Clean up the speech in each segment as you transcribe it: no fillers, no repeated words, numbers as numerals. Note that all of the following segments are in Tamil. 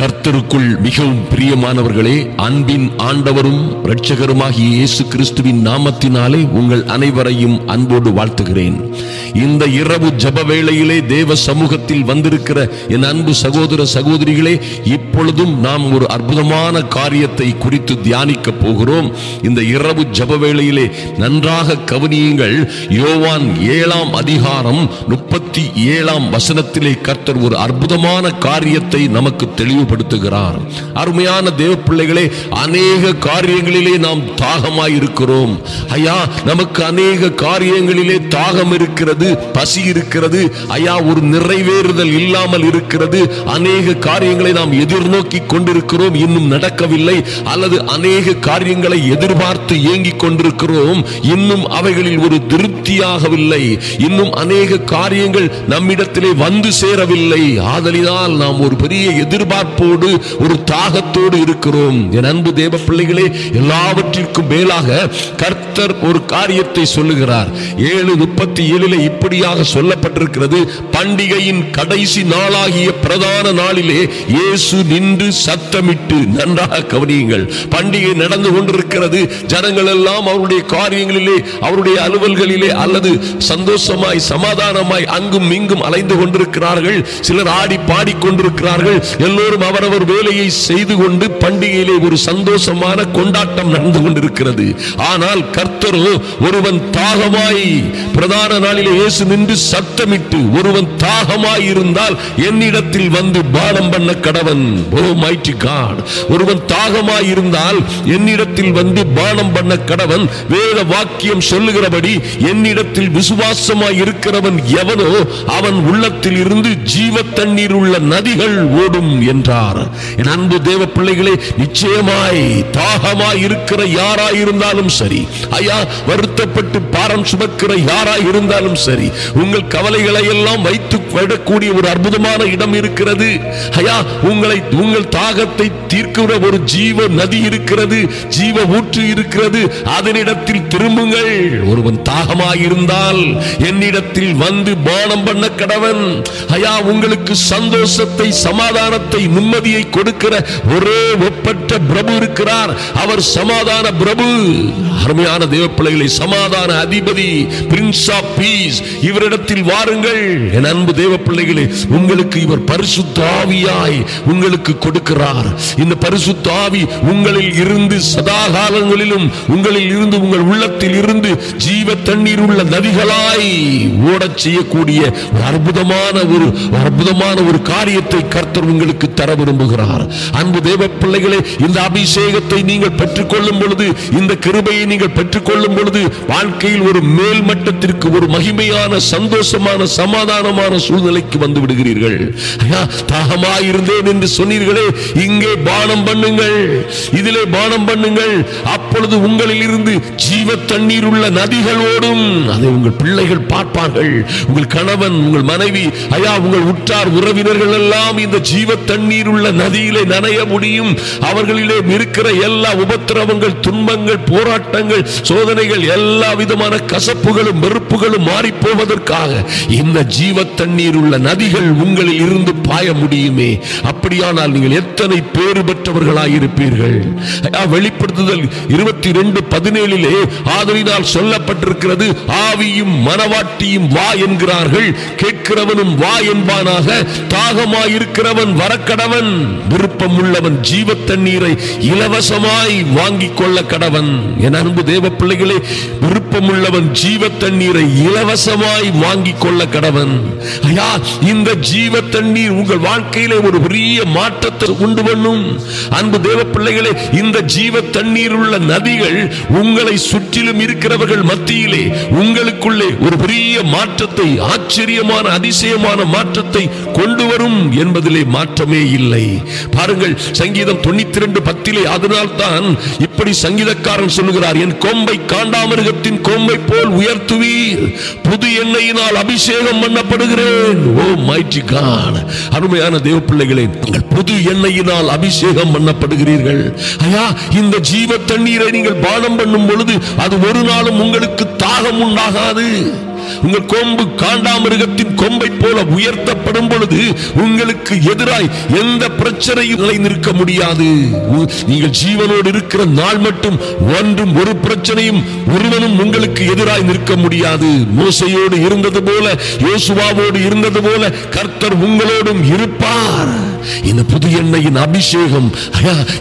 கர்த்தருக்குள் மிகவும் பிரியமானவர்களே, அன்பின் ஆண்டவரும் இரட்சகருமாகிய இயேசு கிறிஸ்துவின் நாமத்தினாலே உங்கள் அனைவரையும் அன்போடு வாழ்த்துகிறேன். இந்த இரவு ஜெப வேளையிலே தேவ சமூகத்தில் வந்திருக்கிற என் அன்பு சகோதர சகோதரிகளே, இப்பொழுதும் நாம் ஒரு அற்புதமான காரியத்தை குறித்து தியானிக்க போகிறோம். இந்த இரவு ஜெப வேளையிலே நன்றாக கவனியுங்கள். யோவான் 7ஆம் அதிகாரம் 37ஆம் வசனத்திலே கர்த்தர் ஒரு அற்புதமான காரியத்தை நமக்கு தெளிவுபடுத்துகிறார். அருமையான தேவ பிள்ளைகளே, அநேக காரியங்களிலே நாம் தாகமாய் இருக்கிறோம். ஐயா, நமக்கு அநேக காரியங்களிலே தாகம் இருக்கிறது, பசி இருக்கிறது. ஐயா, ஒரு நிறைவேறுதல் இல்லாமல் இருக்கிறது. அநேக காரியங்களை நாம் எதிர்நோக்கி கொண்டிருக்கிறோம், இன்னும் நடக்கவில்லை. அல்லது அநேக காரியங்களை எதிர்பார்த்து ஏங்கிக் கொண்டிருக்கிறோம், இன்னும் அவைகளில் ஒரு திருப்தியாகவில்லை. இன்னும் அநேக காரியங்கள் நம்மிடத்திலே வந்து சேரவில்லை. ஆதலினால் நாம் ஒரு பெரிய எதிர்பார்ப்போடு, ஒரு தாகத்தோடு இருக்கிறோம். என் அன்பு தேவ பிள்ளைகளே, எல்லாவற்றிற்கும் மேலாக கர்த்தர் ஒரு காரியத்தை சொல்லுகிறார். 7:37 இப்படியாக சொல்லப்பட்டிருக்கிறது: பண்டிகையின் கடைசி நாளாகிய பிரதான நாளிலே இயேசு நின்று சத்தமிட்டு. நன்றாக கவனியுங்கள். பண்டிகை நடந்து கொண்டிருக்கிறது. ஜனங்கள் எல்லாம் அவருடைய காரியங்களிலே, அவருடைய அலுவல்களிலே அல்லது சந்தோஷமாய் சமாதானமாய் அங்கும் இங்கும் அலைந்து கொண்டிருக்கிறார்கள். சிலர் ஆடி பாடிக்கொண்டிருக்கிறார்கள். எல்லோரும் அவரவர் வேலையை செய்து கொண்டு பண்டிகையிலே ஒரு சந்தோஷமான கொண்டாட்டம் நடந்து கொண்டிருக்கிறது. ஆனால் கர்த்தரோ, ஒருவன் தாகமாய், பிரதான நாளிலே இயேசு நின்று சத்தமிட்டு, ஒருவன் தாகமாய் இருந்தால் என்னிடத்தில் வந்து பானம் பண்ண கடவன். Oh mighty God! ஒருவன் தாகமாய் இருந்தால் என்னிடத்தில் வந்து பானம் பண்ண கடவன். வேத வாக்கியம் சொல்லுகிறபடி, என்னிடத்தில் விசுவாசமாய் இருக்கிறவன் எவனோ அவன் உள்ளத்தில் இருந்து ஜீவ தண்ணீர் உள்ள நதிகள் ஓடும் என்றார். என் அன்பு தேவ பிள்ளைகளே, நிச்சயமாய் தாகமாய் இருக்கிற யாராய் இருந்தாலும் சரி, ஐயா, வருத்தப்பட்டு பாரம் சுமக்கிற யாராய் இருந்தாலும் சரி, உங்கள் கவலைகளை எல்லாம் வைத்து விடக்கூடிய ஒரு அற்புதமான இடம் இருக்கிறது. ஐயா, உங்கள் தாகத்தை தீர்க்கிற ஒரு ஜீவ நதி இருக்கிறது, ஜீவ ஊற்று இருக்கிறது. அதனிடத்தில் திரும்புங்கள். ஒருவன் தாகமாய் இருந்தால் என்னிடத்தில் வந்து பானம் பண்ண கடவன். ஐயா, உங்களுக்கு சந்தோஷத்தை, சமாதானத்தை, நிம்மதியை கொடுக்கிற ஒரே ஒப்பற்ற பிரபு இருக்கிறார். அவர் சமாதான பிரபு. அருமையான தேவ பிள்ளைகளை, சமாதான அதிபதி, பிரின்ஸ் ஆஃப் பீஸ், இவரிடத்தில் வாருங்கள். என் அன்பு தேவ பிள்ளைகளே, உங்களுக்கு இவர் பரிசுத்த ஆவியாய் உங்களுக்கு கொடுக்கிறார். இந்த பரிசுத்த ஆவி உங்களில் இருந்து சதா காலங்களிலும் உங்களில் இருந்து, உங்கள் உள்ளத்தில் இருந்து ஜீவ தண்ணீர் உள்ள நதிகளாய் ஓடச் செய்யக்கூடிய அற்புதமான ஒரு காரியத்தை கர்த்தர் உங்களுக்கு தர விரும்புகிறார். அன்பு தேவ பிள்ளைகளே, இந்த அபிஷேகத்தை நீங்கள் பெற்றுக்கொள்ளும் பொழுது, இந்த கிருபையை நீங்கள் பெற்றுக்கொள்ளும் பொழுது, வாழ்க்கையில் ஒரு மேல் மட்டத்திற்கு, ஒரு மகிமையான, சந்தோஷமான, சமாதானமான சூழ்நிலைக்கு வந்து விடுகிறீர்கள். தாகமாய் இருந்தேன் என்று சொன்னீர்களே, இங்கே பானம் பண்ணுங்கள், இதிலே பானம் பண்ணுங்கள். அப்பொழுது உங்களில் இருந்து ஜீவ தண்ணீர் உள்ள நதிகள் ஓடும். அதை உங்கள் பிள்ளைகள் பார்ப்பார்கள். உங்கள் கணவன், உங்கள் மனைவி, ஐயா, உங்கள் உற்றார் உறவினர்கள் எல்லாம் இந்த ஜீவ தண்ணீர் உள்ள நதியிலே நனைய முடியும். அவர்களிலே இருக்கிற எல்லா உபத்திரவங்கள், துன்பங்கள், போராட்டங்கள், சோதனைகள், எல்லா விதமான கசப்புகளும் வெறுப்புகளும் மாறி போவதற்காக இந்த ஜீவ தண்ணீர் உள்ள நதிகள் உங்களில் இருந்து பாய முடியுமே. அப்படியானால் நீங்கள் எத்தனை பேறு பெற்றவர்களாய் இருப்பீர்கள். வெளிப்படுத்துதல் 22:17 ஆதலினால் சொல்லப்பட்டிருக்கிறது: ஆவியும் மனவாட்டியும் வா என்கிறார்கள், கேட்கிறவனும் வா என்பானாக. தாகமாயிருக்கிறவன் வரக்கடவன், விருப்பம் உள்ளவன் ஜீவ தண்ணீரை இலவசமாய் வாங்கிக் கொள்ள கடவன். என் அன்பு தேவ பிள்ளைகளே, விருப்பம் உள்ளவன் ஜீவ தண்ணீரை இலவசமாய் வாங்கிக் கொள்ள கடவன். ஐயா, இந்த ஜீவ தண்ணீர் உங்கள் வாழ்க்கையிலே ஒரு பெரிய மாற்றத்தை உண்டு பண்ணும். அன்பு தேவ பிள்ளைகளே, இந்த ஜீவ தண்ணீர் உள்ள நதிகள் உங்களை சுற்றிலும் இருக்கிறவர்கள் மத்தியிலே உங்களுக்குள்ளே ஒரு பெரிய மாற்றத்தை, ஆச்சரியமான, அதிசயமான மாற்றத்தை கொண்டு வரும் என்பதிலே மாற்றமே இல்லை. பாருங்கள், சங்கீதம் 92:10 அதனால்தான் இப்படி சங்கீதக்காரன் சொல்லுகிறார்: என் கொம்பை காண்டாமிருகத்தின் கொம்பை போல் உயர்த்துவீர், புது எண்ணெயினால் அபிஷேகம் பண்ணப்படுகிறேன். ஓ மைட்டி காட்! அருமையான தேவ பிள்ளைகளே, நீங்கள் புது எண்ணெயினால் அபிஷேகம் பண்ணப்படுகிறீர்கள். ஐயா, இந்த ஜீவ தண்ணீரை நீங்கள் பானம் பண்ணும் பொழுது அது ஒரு நாளும் உங்களுக்கு தாகம் உண்டாகாது. உங்கள் கொம்பு காண்டாமிருகத்தின் கொம்பை போல உயர்த்தப்படும் பொழுது உங்களுக்கு எதிராய் எந்த பிரச்சனையும் நிற்க முடியாது. நீங்கள் ஜீவனோடு இருக்கிற நாள் மட்டும் ஒன்றும் ஒரு பிரச்சனையும் ஒருவனும் உங்களுக்கு எதிராய் நிற்க முடியாது. மோசையோடு இருந்தது போல, யோசுவாவோடு இருந்தது போல கர்த்தர் உங்களோடும் இருப்பார். இந்த புது எண்ணெயின் அபிஷேகம்,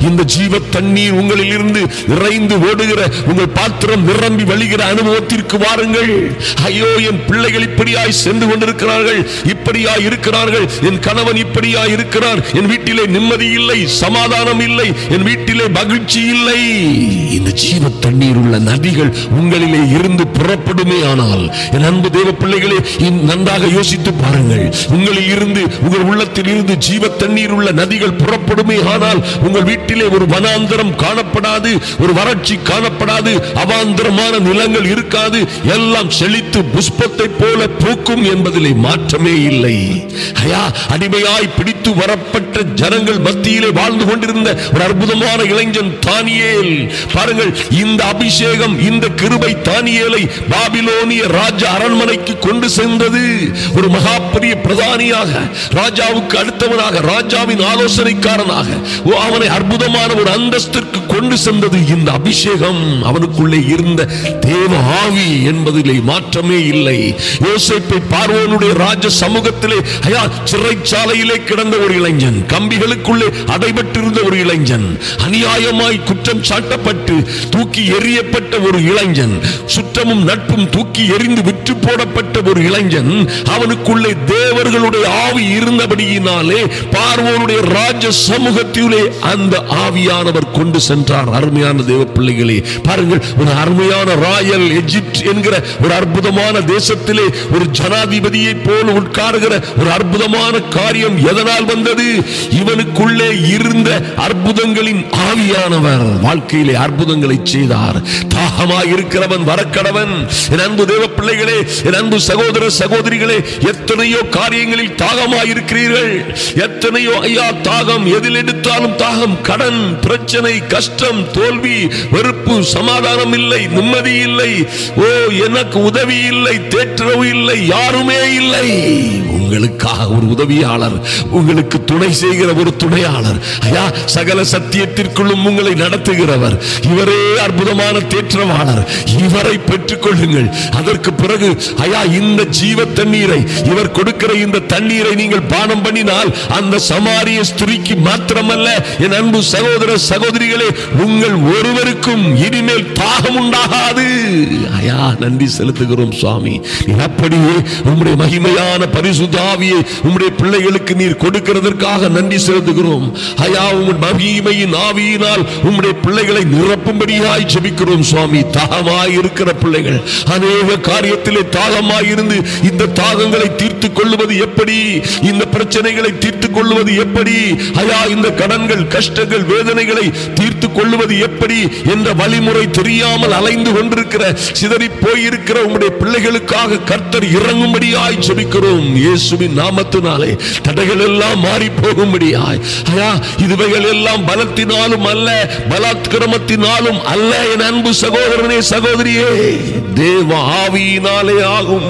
இந்த ஜீவ தண்ணீர் உங்களில் இருந்து நிறைந்து ஓடுகிற, உங்கள் பாத்திரம் நிரம்பி வழிகிற அனுபவத்திற்கு வாருங்கள். ஐயோ, என் பிள்ளைகள் இப்படியாய் சென்று கொண்டிருக்கிறார்கள், இப்படியாய் இருக்கிறார்கள், என் கணவன் இப்படியாய் இருக்கிறார், என் வீட்டிலே நிம்மதி இல்லை, சமாதானம் இல்லை, என் வீட்டிலே மகிழ்ச்சி இல்லை. இந்த ஜீவ தண்ணீர் உள்ள நதிகள் உங்களிலே இருந்து புறப்படுமே ஆனால், என் அன்பு தேவ பிள்ளைகளே, நன்றாக யோசித்து பாருங்கள். உங்களில் இருந்து, உங்கள் உள்ளத்தில் இருந்து ஜீவ தண்ணீர் உள்ள நதிகள் புறப்படுமே ஆனால் உங்கள் வீட்டிலே ஒரு வனாந்தரம் காணப்படாது, ஒரு வறட்சி காணப்படாது, அவாந்தரமான நிலங்கள் இருக்காது. எல்லாம் செழித்து புஷ்பத்தை போல பூக்கும் என்பதிலே மாற்றமே இல்லை. அடிமையாய் பிடித்து வரப்பட்ட ஜனங்கள் மத்தியிலே வாழ்ந்து கொண்டிருந்த ஒரு அற்புதமான இளைஞன் தானியேல். பாருங்கள், இந்த அபிஷேகம், இந்த கிருபை தானியேலை பாபிலோனிய ராஜ அரண்மனைக்கு கொண்டு சென்றது. ஒரு மகா பெரிய பிரதானியாக, ராஜாவுக்கு அடுத்தவனாக, ராஜாவின் ஆலோசனைக்காரனாக அவனை அற்புதமான ஒரு அந்தஸ்திற்கு கொண்டு சென்றது இந்த அபிஷேகம். அவனுக்குள்ளே இருந்த தேவ ஆவி என்பதிலே மாற்றமே இல்லை. யோசேப்பை பார்வோனுடைய ராஜ சமூகத்திலே சிறைச்சாலையிலே கிடந்த ஒரு இளைஞன், கம்பிகளுக்குள்ளே அடைபட்டிருந்த ஒரு இளைஞன், அநியாயமாய் குற்றம் சாட்டப்பட்டு தூக்கி எறியப்பட்ட ஒரு இளைஞன், சுற்றமும் நட்பும் தூக்கி எறிந்து விற்று போடப்பட்ட ஒரு இளைஞன், அவனுக்குள்ளே தேவர்களுடைய ஆவி இருந்தபடியினாலே பார்வோனுடைய ராஜ சமூகத்திலே அந்த ஆவியானவர் கொண்டு சென்றார். அருமையான தேவ பிள்ளைகளே, பாருங்கள், ஒரு அருமையான ராயல் எஜிப்ட் என்கிற ஒரு அற்புதமான தேசத்திலே ஒரு ஜனாதிபதியை போல உட்காருகிற ஒரு அற்புதமான காரியம் எதனால் வந்தது? இவனுக்குள்ளே இருந்த அற்புதங்களின் ஆவியானவர் வாழ்க்கையிலே அற்புதங்களை செய்தார். தாகமாய் இருக்கிறவன் வரக்கடவன். என் அன்பு தேவ பிள்ளைகளே, என் அன்பு சகோதர சகோதரிகளே, எத்தனையோ காரியங்களில் தாகமாய் இருக்கிறீர்கள். எத்தனையோ தாகம், எதில் எடுத்தாலும் தாகம், கடன் பிரச்சனை, கஷ்டம், தோல்வி, வெறுப்பு, சமாதானம் இல்லை, நிம்மதி இல்லை, எனக்கு உதவி இல்லை, தேற்றவு இல்லை, யாருமே இல்லை. உங்களுக்காக ஒரு உதவியாளர், உங்களுக்கு துணை செய்கிற ஒரு துணையாளர், சகல சத்தியத்திற்குள்ளும் உங்களை நடத்துகிறவர், இவரே அற்புதமான தேற்றவாளர். இவரை பெற்றுக் கொள்ளுங்கள். அதற்கு பிறகு இந்த ஜீவ தண்ணீரை, இவர் கொடுக்கிற இந்த தண்ணீரை நீங்கள் பானம் பண்ணினால் அந்த சமாரிய ஸ்திரீக்கு மாத்திரமல்ல, என் அன்பு சகோதர சகோதரிகளே, உங்கள் ஒருவருக்கும் இனிமேல் தாகம் உண்டாகாது. நன்றி செலுத்துகிறோம் சுவாமி. அப்படியே உம்முடைய மகிமையான பரிசுத்த ஆவியை உம்முடைய பிள்ளைகளுக்கு நீர் கொடுக்கிறதற்காக நன்றி செலுத்துகிறோம். உங்கள் மகிமையின் ஆவியினால் உம்முடைய பிள்ளைகளை நிரப்பும்படியாய் ஜெபிக்கிறோம் சுவாமி. தாகமாய் இருக்கிற பிள்ளைகள், அநேக காரியத்திலே தாகமாய் இருந்து இந்த தாகங்களை தீர்த்துக் கொள்வது எப்படி, இந்த பிரச்சனைகளை தீர்த்துக் கொள்வது எப்படி, இந்த கடன்கள், கஷ்டங்கள், வேதனைகளை தீர்த்துக் கொள்வது எப்படி என்ற வழிமுறை தெரியாமல் அலைந்து கொண்டிருக்கிற, சிதறி போயிருக்கிற உம்முடைய பிள்ளைகளுக்காக கர்த்தர் இறங்கும்படியாய் ஜெபிக்கிறோம். இயேசுவின் நாமத்தினாலே தடைகள் எல்லாம் மாறி போகும்படியாய். இதுவைகள் எல்லாம் பலத்தினாலும் அல்ல, பலாத்கிரமத்தினாலும் அல்ல, என் அன்பு சகோதரனே சகோதரியே, தேவ ஆவியினாலே ஆகும்.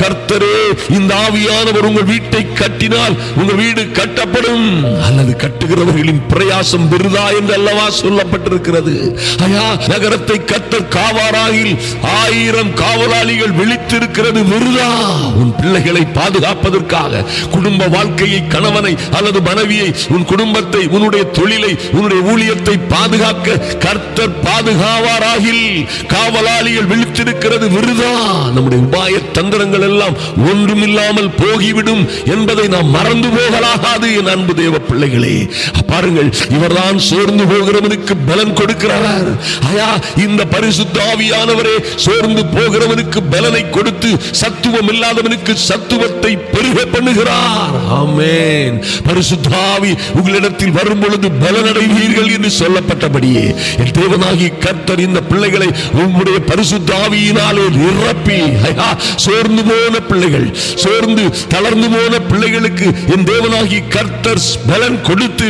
கர்த்தரே, இந்த ஆவியானவர் உங்கள் வீட்டை கட்டினால் உங்கள் வீடு கட்டப்படும், அல்லது கட்டுகிறவர்களின் பிரயாசம் விருதா என்று அல்லவா சொல்லப்பட்டிருக்கிறது. நகரத்தை கர்த்தர் காவாராயில் 1000 காவலாளிகள் விழித்திருக்கிறது விருதா. உன் பிள்ளைகளை பாதுகாப்பதற்காக, குடும்ப வாழ்க்கையை, கணவனை அல்லது மனைவியை, உன் குடும்பத்தை, உன்னுடைய தொழிலை, உன்னுடைய ஊழியத்தை பாதுகாக்க கர்த்தர் பாதுகாவாராகில் காவலாளிகள் விழித்திருக்கிறது விருதா. நம்முடைய உபாய தந்திரங்கள் எல்லாம் ஒன்றுமில்லாமல் போகிவிடும் என்பதை நாம் மறந்து போகலாகாது. என் அன்பு தேவ பிள்ளைகளே, பாருங்கள், இவர்தான் சோர்ந்து போகிறவனுக்கு பலன் கொடுக்கிறார். இந்த பரிசுத்த ஆவியானவரே சோர்ந்து போகிறவனுக்கு பலனை கொடுத்து சத்துவம் இல்லாதவனுக்கு சத்துவத்தை பெருக பண்ணுகிறார். ஆமென். பரிசுத்த ஆவி உங்களிடத்தில் வரும் பொழுது பலனடைவீர்கள் என்று சொல்லப்பட்டபடியே என் தேவனாகிய கர்த்தர் இந்த பிள்ளைகளை உங்களுடைய பரிசுத்த ஆவியினாலே நிரப்பி, சோர்ந்து போன பிள்ளைகள், சோர்ந்து தளர்ந்து போன பிள்ளைகளுக்கு என் தேவனாகிய கர்த்தர் பலன் கொடுத்து,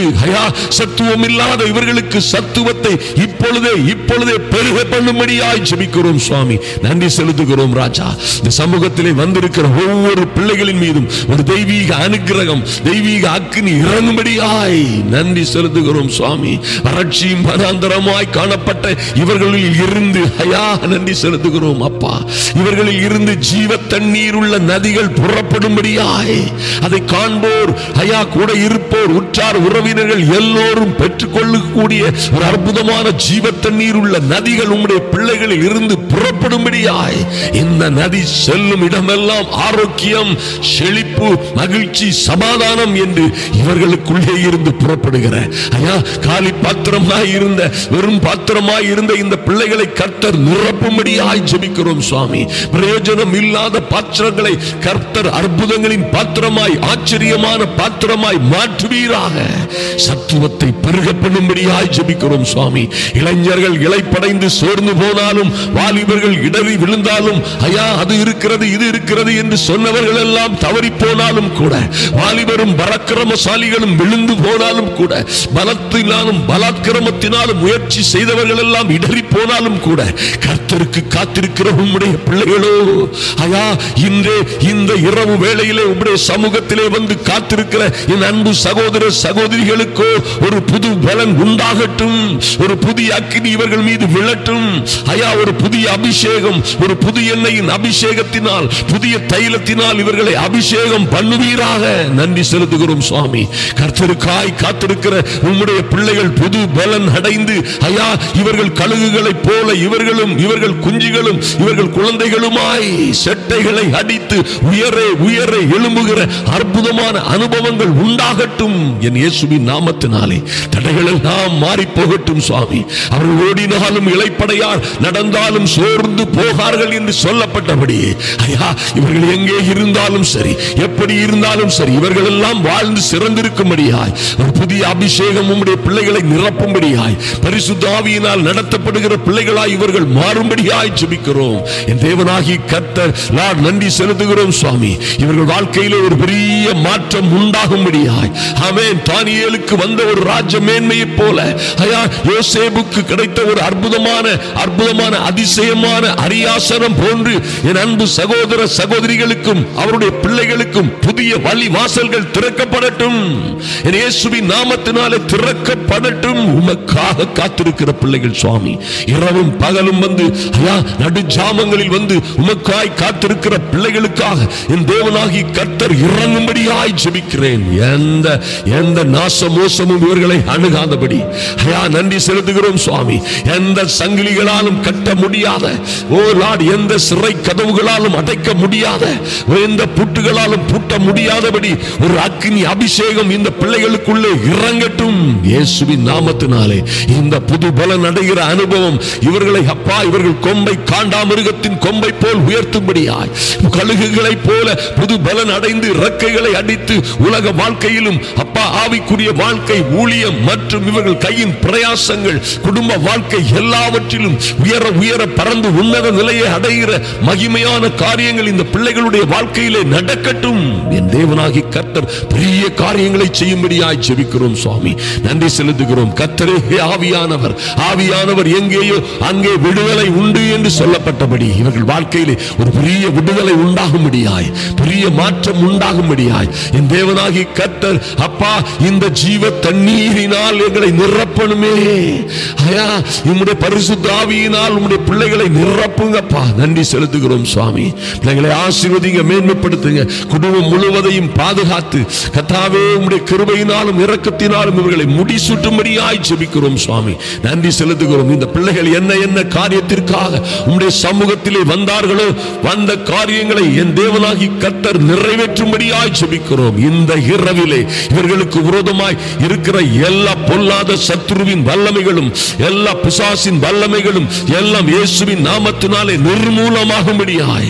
சத்துவம் இல்லாத இவர்களுக்கு சத்துவத்தை இப்பொழுதே பெருக பண்ணும்படியாய் ஜெபிக்கிறோம் சுவாமி. நன்றி செலுத்துகிறோம் ராஜா. இந்த சமூகத்திலே வந்திருக்கிற ஒவ்வொரு பிள்ளைகளின் மீதும் ஒரு தெய்வீக அனுக்கிரகம், தெய்வீக அக்கினி இறங்கும்படியாய் நன்றி செலுத்துகிறோம் சுவாமி. வறட்சியும் வனாந்தரமாய் காணப்பட்ட இவர்களில் இருந்து ஐயா நன்றி செலுத்துகிறோம் அப்பா. இவர்களில் இருந்து ஜீவ தண்ணீர் உள்ள நதிகள் புறப்படும்படியாய் அதை காண்போர் ஐயா கூட இருப்போர் உற்றார் உறவினர்கள் எல்லோரும் பெற்றுக்கொள்ளக்கூடிய ஒரு அற்புதமான ஜீவ தண்ணீர் உள்ள நதிகள் உம்முடைய பிள்ளைகளில் இருந்து புறப்படும்படியாய் இந்த நதி செல்லும் இடமெல்லாம் ஆரோக்கியம், செழிப்பு, மகிழ்ச்சி, சமாதானம் என்று இவர்களுக்குள்ளே இருந்து புறப்படுகிற ஐயா காலி பாத்திரமாய் இருந்த வெறும் பாத்திரமாய் இருந்த இந்த பிள்ளைகளை கர்த்தர் நிரப்பும்படியாய் ஜெபிக்கிறோம் சுவாமி. பிரயோஜனம் இல்லாத பாத்திரங்களை கர்த்தர் அற்புதங்களின் பாத்திரமாய், ஆச்சரியமான பாத்திரமாய் மாற்றுவீராக. சத்துவத்தை பெருக பண்ணும்படியாய் ஜெபிக்கிறோம் சுவாமி. இளைஞர்கள் இளைப்படைந்து சோர்ந்து போனாலும், வாலிபர்கள் இடறி விழுந்தாலும், ஐயா அது இருக்கிறது இது இருக்கிறது என்று சொன்னவர்கள் எல்லாம் தவறி போனாலும் கூட, வாலிபரும் பராக்கிரமசாலிகளும் விழுந்து போனாலும் கூட, பலத்தினாலும் பலாத்கிரமத்தினாலும் முயற்சி செய்தவர்கள் எல்லாம் இடறி போனாலும் கூட, கர்த்தருக்கு காத்திருக்கிற உம்முடைய பிள்ளைகளோ ஐயா இன்றே இந்த இரவு வேளையிலே உம்முடைய சமூகத்திலே வந்து காத்திருக்கிற என் அன்பு சகோதர சகோதரிகளுக்கோ ஒரு புது பலன் உண்டாகட்டும். ஒரு புதிய அக்கினி இவர்கள் மீது விழட்டும் ஐயா. ஒரு புதிய அபிஷேகம், ஒரு புது எண்ணெயின் அபிஷேகத்தினால், புதிய தைலத்தினால் இவர்களை அபிஷேகம் பண்ணுவீராக. நன்றி செலுத்துகிறோம் சுவாமி. கர்த்தருக்காய் காத்திருக்கிற உம்முடைய பிள்ளைகள் புது பலன் அடைந்து ஐயா இவர்கள் கழுகுகளைப் போல இவர்கள் குஞ்சுகளும் இவர்கள் குழந்தைகளுமாய் செட்டைகளை அடித்து உயரே எழும்புகிற அற்புதமான அனுபவங்கள் உண்டாகட்டும். என் இயேசுவின் நாமத்தினாலே தடைகள் எல்லாம் மாறி போகட்டும் சுவாமி. அவர்கள் ஓடினாலும் இளைப்படையார், நடந்தாலும் சோர்ந்து போகார்கள் என்று சொல்லப்பட்டபடி ஐயா இவர்கள் எங்கே இருந்தாலும் சரி, எப்படி இருந்தாலும் சரி, இவர்கள் எல்லாம் வாழ்ந்து சிறந்திருக்கும்படியாய் ஒரு புதிய அபிஷேகம் உம்முடைய பிள்ளைகளை நிரப்பும்படியாய், பரிசுத்த ஆவியினால் நடத்தப்படுகிற பிள்ளைகளாய் இவர்கள் மாறும்படியாய் ஜெபிக்கிறோம். என் தேவனாகி கர்த்தர் நன்றி செலுத்துகிறோம் சுவாமி. இவர்கள் வாழ்க்கையிலே ஒரு பெரிய மாற்றம் உண்டாகும்படியாய் ஆமென். தானியேலுக்கு வந்த ஒரு ராஜ மேன்மையை போல ஐயா யோசேப்புக்கு கிடைத்த ஒரு அற்புதமான அதிசயமான அரியாசனம் போன்று என் அன்பு சகோதர சகோதரிகளுக்கும் அவருடைய பிள்ளைகளுக்கும் புதிய வழி வாசல்கள் திறக்கப்படட்டும். என் இயேசுவின் நாமத்தினாலே திறக்கப்படட்டும். உமக்காக காத்திருக்கிற பிள்ளைகள் சுவாமி இரவும் பகலும் வந்து ஐயா நடுஜாமங்களில் வந்து உமக்காய் காத்திருக்கிற பிள்ளைகளுக்காக என் தேவனாகி கர்த்தர் இறங்கும்படியாய் ஜெபிக்கிறேன். எந்த நாச மோசமும் இவர்களை அணுகாதபடி ஐயா நன்றி செலுத்துகிறோம் சுவாமி. எந்த சங்கிலிகளாலும் கட்ட முடியாத, ஓ லார்ட், எந்த சிறை கதவுகளாலும் அடைக்க முடியாத, எந்த பூட்டுகளாலும் பூட்ட முடியாதபடி ஒரு அக்கினி அபிஷேகம் இந்த பிள்ளைகளுக்குள்ளே இறங்கட்டும். இயேசுவின் நாமத்தினாலே இந்த புது பலன் அடைகிற அனுபவம் இவர்களை அப்பா இவர்கள் கொம்பை காண்டாமிருகத்தின் கொம்பை போல் உயர்த்தும்படியாய், கழுகுகளை போல புது பலன் அடைந்து இறக்கைகளை அடித்து உலக வாழ்க்கையிலும் அப்பா ஆவிக்குரிய வாழ்க்கை, ஊழியம் மற்றும் இவர்கள் கையின் பிரயாசங்கள், குடும்ப வாழ்க்கை எல்லாவற்றிலும் உயர பறந்து உன்னத நிலையை அடைகிற மகிமையான காரியங்கள் இந்த பிள்ளைகளுடைய வாழ்க்கையிலே நடக்கட்டும். என் தேவனாகி கர்த்தர் பெரிய காரியங்களை செய்யும்படியாய் ஜெபிக்கிறோம் சுவாமி. நன்றி செலுத்துகிறோம். கர்த்தரே ஆவியானவர் எங்கேயோ அங்கே விடுதலை உண்டு என்று சொல்லப்பட்டபடி இவர்கள் வாழ்க்கையிலே ஒரு பெரிய விடுதலை உண்டாகும்படியாய், பெரிய மாற்றம் உண்டாகும்படியாய் என் தேவனாகி கர்த்தர் அப்பா இந்த ஜீவ தண்ணீரினால் எங்களை நிரப்பணுமே ஐயா. உம்முடைய பரிசுத்த ஆவியினால் உம்முடைய பிள்ளைகளை நிரப்புங்கப்பா. நன்றி செலுத்துகிறோம் சுவாமி. பிள்ளைகளை ஆசீர்வதிங்க, மேன்மைப்படுத்துங்க. குடும்பம் முழுவதையும் பாதுகாத்து கர்த்தாவே உம்முடைய கிருபையினாலும் இரக்கத்தினாலும் இவர்களை முடிசூட்டும்படியாய் ஜெபிக்கிறோம் சுவாமி. நன்றி செலுத்துகிறோம். இந்த பிள்ளைகள் என்ன காரியத்திற்காக உம்முடைய சமூகத்திலே வந்தார்களோ வந்த காரியங்களை என் தேவனாகி கர்த்தர் நிறைவேற்றும்படியாய் ஜெபிக்கிறோம். இந்த இரவிலே இவர்களுக்கு விரோதமாய் இருக்கிற எல்லா பொல்லாத சத்துருவின் வல்லமைகளும், எல்லா பிசாசின் வல்லமைகளும் எல்லாம் இயேசுவின் இயேசுவின் நாமத்தினாலே நிர்மூலமாகும்படியாய்,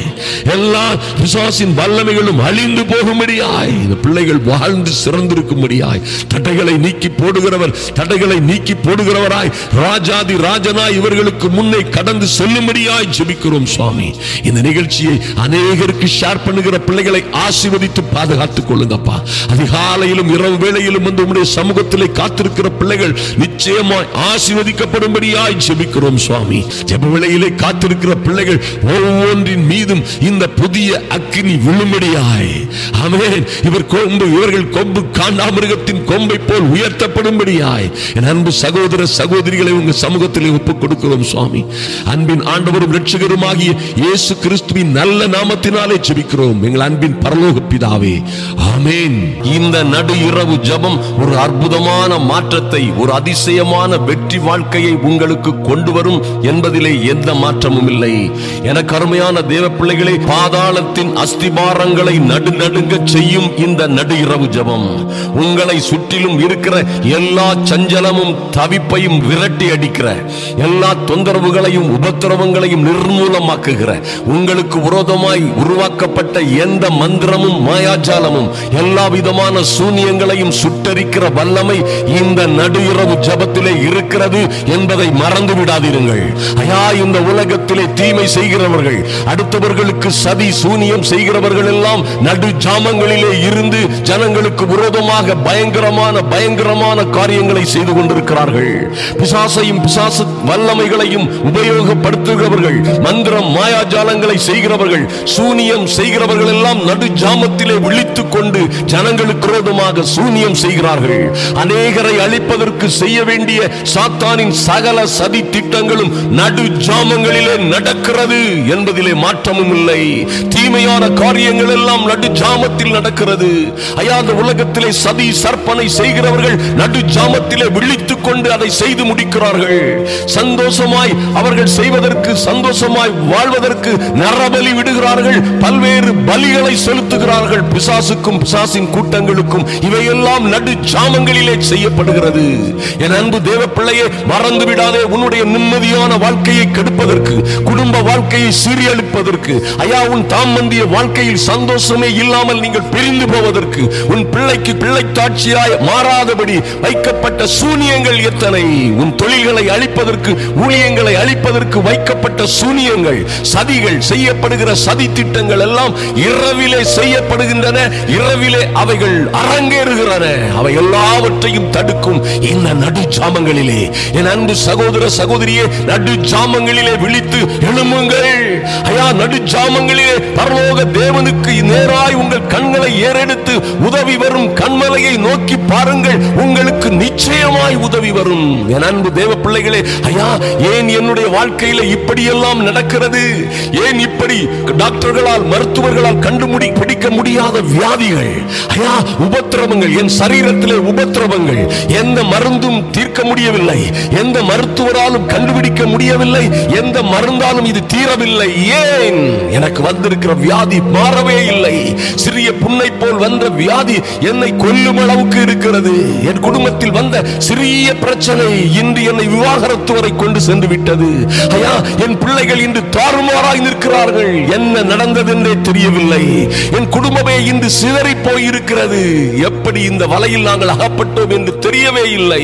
எல்லா பிசாசின் வல்லமைகளும் அழிந்து போகும்படியாய், இந்த பிள்ளைகள் வாழ்ந்து சிறந்திருக்கும்படியாய், தடைகளை நீக்கி போடுகிறவர் தடைகளை நீக்கி போடுகிறவராய், ராஜாதி ராஜனாய் இவர்களுக்கு முன்னே கடந்து செல்லும்படியாய் ஜெபிக்கிறோம் சுவாமி. இந்த நிகழ்ச்சியை அநேகருக்கு ஷேர் பண்ணுகிற பிள்ளைகளை ஆசீர்வதித்து பாதுகாத்துக் கொள்ளுங்கப்பா. அதிகாலையிலும் இரவு வேளையிலும் வந்து உம்முடைய சமூகத்திலே காத்திருக்கிற பிள்ளைகள் நிச்சயமாய் ஆசீர்வதிக்கப்படும்படியாய் ஜெபிக்கிறோம் சுவாமி. ஜெப வேளையிலே காத்திருக்கிற பிள்ளைகள் ஒவ்வொன்றின் மீதும் இந்த புதிய அக்கினி விழும்படியாய், ஆமென், இவர்கள் கொம்பு காண்டாமிருகத்தின் கொம்பை போல் உயர்த்தப்படும்படியாய் என் அன்பு சகோதர சகோதரிகளை உங்க சமூகத்திலே ஒப்புக் கொடுக்கிறோம் சுவாமி. அன்பின் ஆண்டவரும் இரட்சகருமாகிய இயேசு கிறிஸ்துவின் நல்ல நாமத்தினாலே ஜெபிக்கிறோம் எங்கள் அன்பின் பரலோக பிதாவே, ஆமென். இந்த நடு இரவு ஜெபம் ஒரு அற்புதமான மாற்றத்தை, ஒரு அதிசயமான வெற்றி வாழ்க்கையை உங்களுக்கு கொண்டு வரும் என்பதிலே எந்த மாற்றமும் இல்லை. எனக்கு அருமையான தேவ பிள்ளைகளே, பாதாளத்தின் அஸ்திபாரங்களை நடுநடுங்க செய்யும் இந்த நடு இரவு ஜெபம் உங்களை சுற்றிலும் இருக்கிற எல்லா சஞ்சலமும் தவிப்பையும் விரட்டி அடிக்கிற, எல்லா தொந்தரவுகளையும் உபத்திரவங்களையும் நிர்மூலமாக்குகிற, உங்களுக்கு விரோதமாய் உருவாக்கப்பட்ட எந்த மந்திரமும் மாயாஜாலமும் எல்லா விதமான சூனியங்களையும் சுட்டரிக்கிற வல்லமை இந்த நடு இரவு ஜெபத்திலே இருக்கிறது என்பதை மறந்து விடாதீர்கள். ஐயா, இந்த உலகத்திலே தீமை செய்கிறவர்கள், அடுத்தவர்களுக்கு சதி சூனியம் செய்கிறவர்கள் எல்லாம் நடு ஜாமங்களிலே இருந்து ஜனங்களுக்கு விரோதமாக பயங்கரமான காரியங்களை செய்து கொண்டிருக்கிறார்கள். பிசாசையும் பிசாசு வல்லமைகளையும் உபயோகப்படுத்துகிறவர்கள், மந்திரம் மாயாஜாலங்களை செய்கிறவர்கள், சூனியம் செய்கிறவர்கள் எல்லாம் நடு ஜாமத்திலே விழித்துக் கொண்டு ஜனங்களுக்கு விரோதமாக சூனியம் செய்கிறார்கள். அநேகரை அழிப்பதற்கு செய்ய வேண்டிய சாத்தானின் சகல சதி திட்டங்களும் நடு ஜாமங்களிலே நடக்கிறது என்பதிலே மாற்றமும் இல்லை. தீமையான காரியங்கள் எல்லாம் நடு ஜாமத்தில் நடக்கிறது. ஐயா, அந்த உலகத்திலே சதி சற்பனை செய்கிறவர்கள் நடு ஜாமத்திலே விழித்துக் கொண்டு அதை செய்து முடிக்கிறார்கள். சந்தோஷமாய் அவர்கள் செய்வதற்கு, சந்தோஷமாய் வாழ்வதற்கு நரபலி விடுகிறார்கள், பல்வேறு பலிகளை செலுத்துகிறார்கள். பிசாசுக்கும் பிசாசின் கூட்டங்களுக்கும் இவையெல்லாம் நடு ஜாமங்களிலே செய்யப்படுகிறது. என் அன்பு தேவ பிள்ளையே, மறந்து விடாதே, உன்னுடைய நிம்மதியான வாழ்க்கையை கெடுப்பதற்கு, குடும்ப வாழ்க்கையை சீரழிப்பதற்கு, ஐயா, உன் தாம்பந்திய வாழ்க்கையில் சந்தோஷமே இல்லாமல் நீங்கள் பிரிந்து போவதற்கு, உன் பிள்ளைக்கு பிள்ளை தாட்சியாய் மாறாதபடி வைக்கப்பட்ட சூனியங்கள் எத்தனை, உன் தொழில்களை அழிப்பதற்கு, ஊழியங்களை அழிப்பதற்கு வைக்கப்பட்ட சூனியங்கள், சதிகள், செய்யப்படுகிற சதி திட்டங்கள் எல்லாம் இரவிலே செய்யப்படுகின்றன, இரவிலே அவைகள் அரங்கேறுகிறன. அவை எல்லாவற்றையும் தடுக்கும் இந்த நடு ஜாமங்களிலே என் அன்பு சகோதர சகோதரியே, நடு ஜாமங்களிலே விழித்து எழும்புங்கள். ஐயா, நடு ஜாமங்களிலே பரலோக தேவனுக்கு நேராய் உங்கள் கண்களை ஏறெடுத்து உதவி வரும் கண்மலையை நோக்கி பாருங்கள், உங்களுக்கு நிச்சயமாய் உதவி வரும். என் அன்பு தேவ பிள்ளைகளே, ஐயா, ஏன் என்னுடைய வாழ்க்கையில இப்படியெல்லாம் நடக்கிறது? ஏன் இப்படி டாக்டர்களால், மருத்துவர்களால் கண்டுபிடிக்க முடியாத வியாதிகள், ஐயா, உபத்திரவங்கள், என் சரீரத்திலே உபத்திரவங்கள், எந்த மருந்தும் தீர்க்க முடியவில்லை, எந்த மருத்துவராலும் கண்டுபிடிக்க முடியவில்லை, எந்த மருந்தாலும் இது தீரவில்லை. ஏன் எனக்கு வந்திருக்கிற வியாதி மாறவே இல்லை? சிறிய புண்ணை போல் வந்த வியாதி என்னை கொல்லும் அளவுக்கு இருக்கிறது. என் குடும்பத்தில் வந்த சிறிய பிரச்சனை இன்று என்னை விவாகரத்து வரை கொண்டு சென்று விட்டது. ஐயா, என் பிள்ளைகள் இன்று தாறுமாறாய் நிற்கிறார்கள். என்ன நடந்தது என்றே தெரியவில்லை. என் குடும்பமே இன்று சிதறி போயிருக்கிறது. எப்படி இந்த வலையில் நாங்கள் அகப்பட்டோம் என்று தெரியவே இல்லை.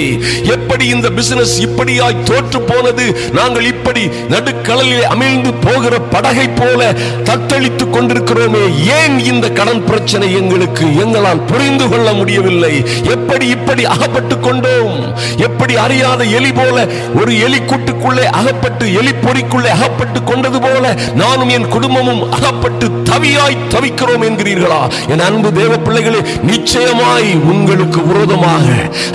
எப்படி இந்த பிசினஸ் இப்படியாய் தோற்று போனது? நாங்கள் இப்படி நடுக்கடலிலே அமிழ்ந்து போகிற படகை போல தத்தளித்துக் கொண்டிருக்கிறோமே. ஏன் இந்த கடன் பிரச்சனை எங்களால் புரிந்து கொள்ள முடியவில்லை. எப்படி இப்படி அகப்பட்டுக் கொண்டோம்? எப்படி அறியாத எலி போல ஒரு எலி கூட்டுக்குள்ளே அகப்பட்டு, எலி பொறிக்குள்ளே அகப்பட்டு கொண்டது போல நானும் என் குடும்பமும் அகப்பட்டு தவியாய் தவிக்கிறோம் என்கிறீர்களா? என் அன்பு தேவ பிள்ளைகளே, நிச்சயமாய் உங்களுக்கு விரோதமாக,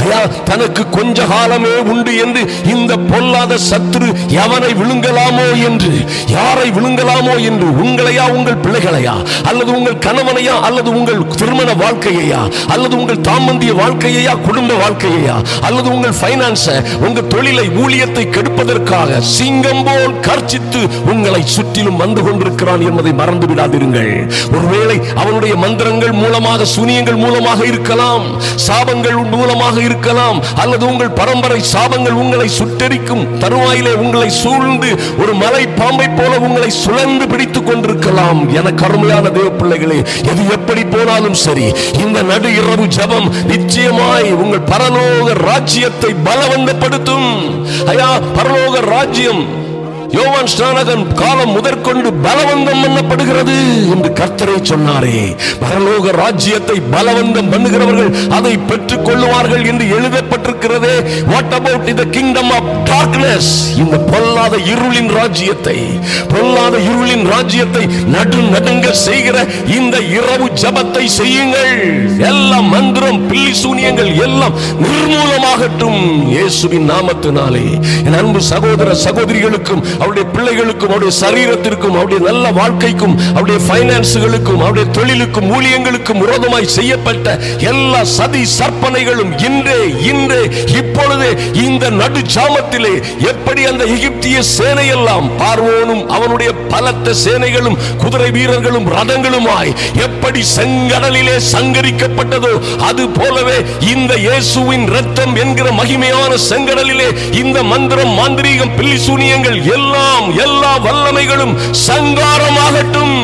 ஐயா, தனக்கு கொஞ்ச காலமே உண்டு என்று இந்த பொல்லாத சத்துரு எவனை விழுங்கலாமோ என்று, யாரை விழுங்கலாமோ என்று, உங்களையா, உங்கள் பிள்ளைகளையா, அல்லது உங்கள் கணவனையா, அல்லது உங்கள் திருமண வாழ்க்கையா, அல்லது உங்கள் தாம்பந்திய வாழ்க்கையா, குடும்ப வாழ்க்கையா, அல்லது உங்கள் பைனான்ஸ், உங்கள் தொழிலை, ஊழியத்தை கெடுப்பதற்காக சிங்கம் போல் கர்ச்சித்து உங்களை சுற்றிலும் வந்து கொண்டிருக்கிறான் என்பதை மறந்து விடாதிருங்கள். ஒருவேளை அவனுடைய மந்திரங்கள் மூலமாக, சூனியங்கள் மூலமாக இருக்கலாம், சாபங்கள் மூலமாக இருக்கலாம், அல்லது உங்கள் பரம்பரை சாபங்கள் உங்களை சுட்டெரிக்கும் தருவாயிலே உங்களை சூழ்ந்து ஒரு மலை பாம்பை போல உங்களை சுழன்று பிடித்துக் கொண்டிருக்கலாம். என கருமையான தேவ பிள்ளைகளே, எது எப்படி போனாலும் சரி, இந்த நடு இரவு ஜெபம் நிச்சயமாய் உங்கள் பரலோக ராஜ்யத்தை பலவந்தப்படுத்தும். ஐயா, பரலோக ராஜ்யம் யோவான் ஸ்நானகன் காலம் முதற்கொண்டு பலவந்தம் பண்ணப்படுகிறது என்று கர்த்தரே சொன்னாரே. பரலோக ராஜ்யத்தை பலவந்தம் பண்ணுகிறவர்கள் அதை பெற்றுக் கொள்ளுவார்கள் என்று எழுதப்பட்டிருக்கிறதே. What about the kingdom of darkness? இந்த பொல்லாத இருளின் ராஜ்யத்தை, பொல்லாத இருளின் ராஜ்யத்தை நடுங்க செய்கிற இந்த இரவு ஜெபத்தை செய்யுங்கள். எல்லா மந்திரம், பில்லி சூனியங்கள் எல்லாம் நிர்மூலமாகட்டும் இயேசுவின் நாமத்தினாலே. என் அன்பு சகோதர சகோதரிகளுக்கும், அவருடைய பிள்ளைகளுக்கும், அவருடைய சரீரத்திற்கும், அவருடைய நல்ல வாழ்க்கைக்கும், அவருடைய பைனான்ஸுகளுக்கும், அவருடைய தொழிலுக்கும், ஊழியங்களுக்கும் விரோதமாய் செய்யப்பட்ட எல்லா சதி சற்பனைகளும் இன்றே இப்பொழுதே இந்த நடு ஜாமத்திலே எப்படி அந்த எகிப்திய சேனையெல்லாம் பார்வோனும் அவனுடைய பலத்த சேனைகளும் குதிரை வீரர்களும் ரதங்களுமாய் எப்படி செங்கடலிலே சங்கரிக்கப்பட்டதோ, அது போலவே இந்த இயேசுவின் இரத்தம் என்கிற மகிமையான செங்கடலிலே இந்த மந்திரம், மாந்திரீகம், பில்லி சூனியங்கள் எல்லா வல்லமைகளும் சங்காரமாகட்டும்.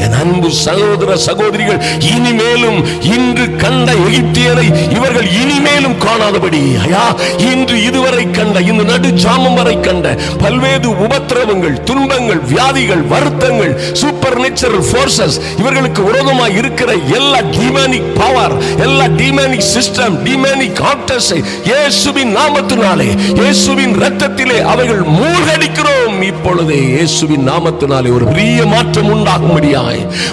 என் அன்பு சகோதர சகோதரிகள், இனிமேலும் இன்று கண்ட எகிப்தியரை இவர்கள் இனிமேலும் காணாதபடி, ஐயா, இன்று இதுவரை கண்ட, இந்த நடு ஜாமம் வரை கண்ட பல்வேறு உபத்திரவங்கள், துன்பங்கள், வியாதிகள், வருத்தங்கள், சூப்பர் நேச்சுரல் ஃபோர்சஸ், இவர்களுக்கு விரோதமாக இருக்கிற எல்லா டீமானிக் பவர், எல்லா டீமானிக் சிஸ்டம், டீமானிக் ஆக்டர்ஸை இயேசுவின் நாமத்தினாலே, இயேசுவின் இரத்தத்திலே அவைகள் மூழ்கடிக்கிறோம். இப்பொழுதே இயேசுவின் நாமத்தினாலே ஒரு பெரிய மாற்றம் உண்டாகும்படியாய்,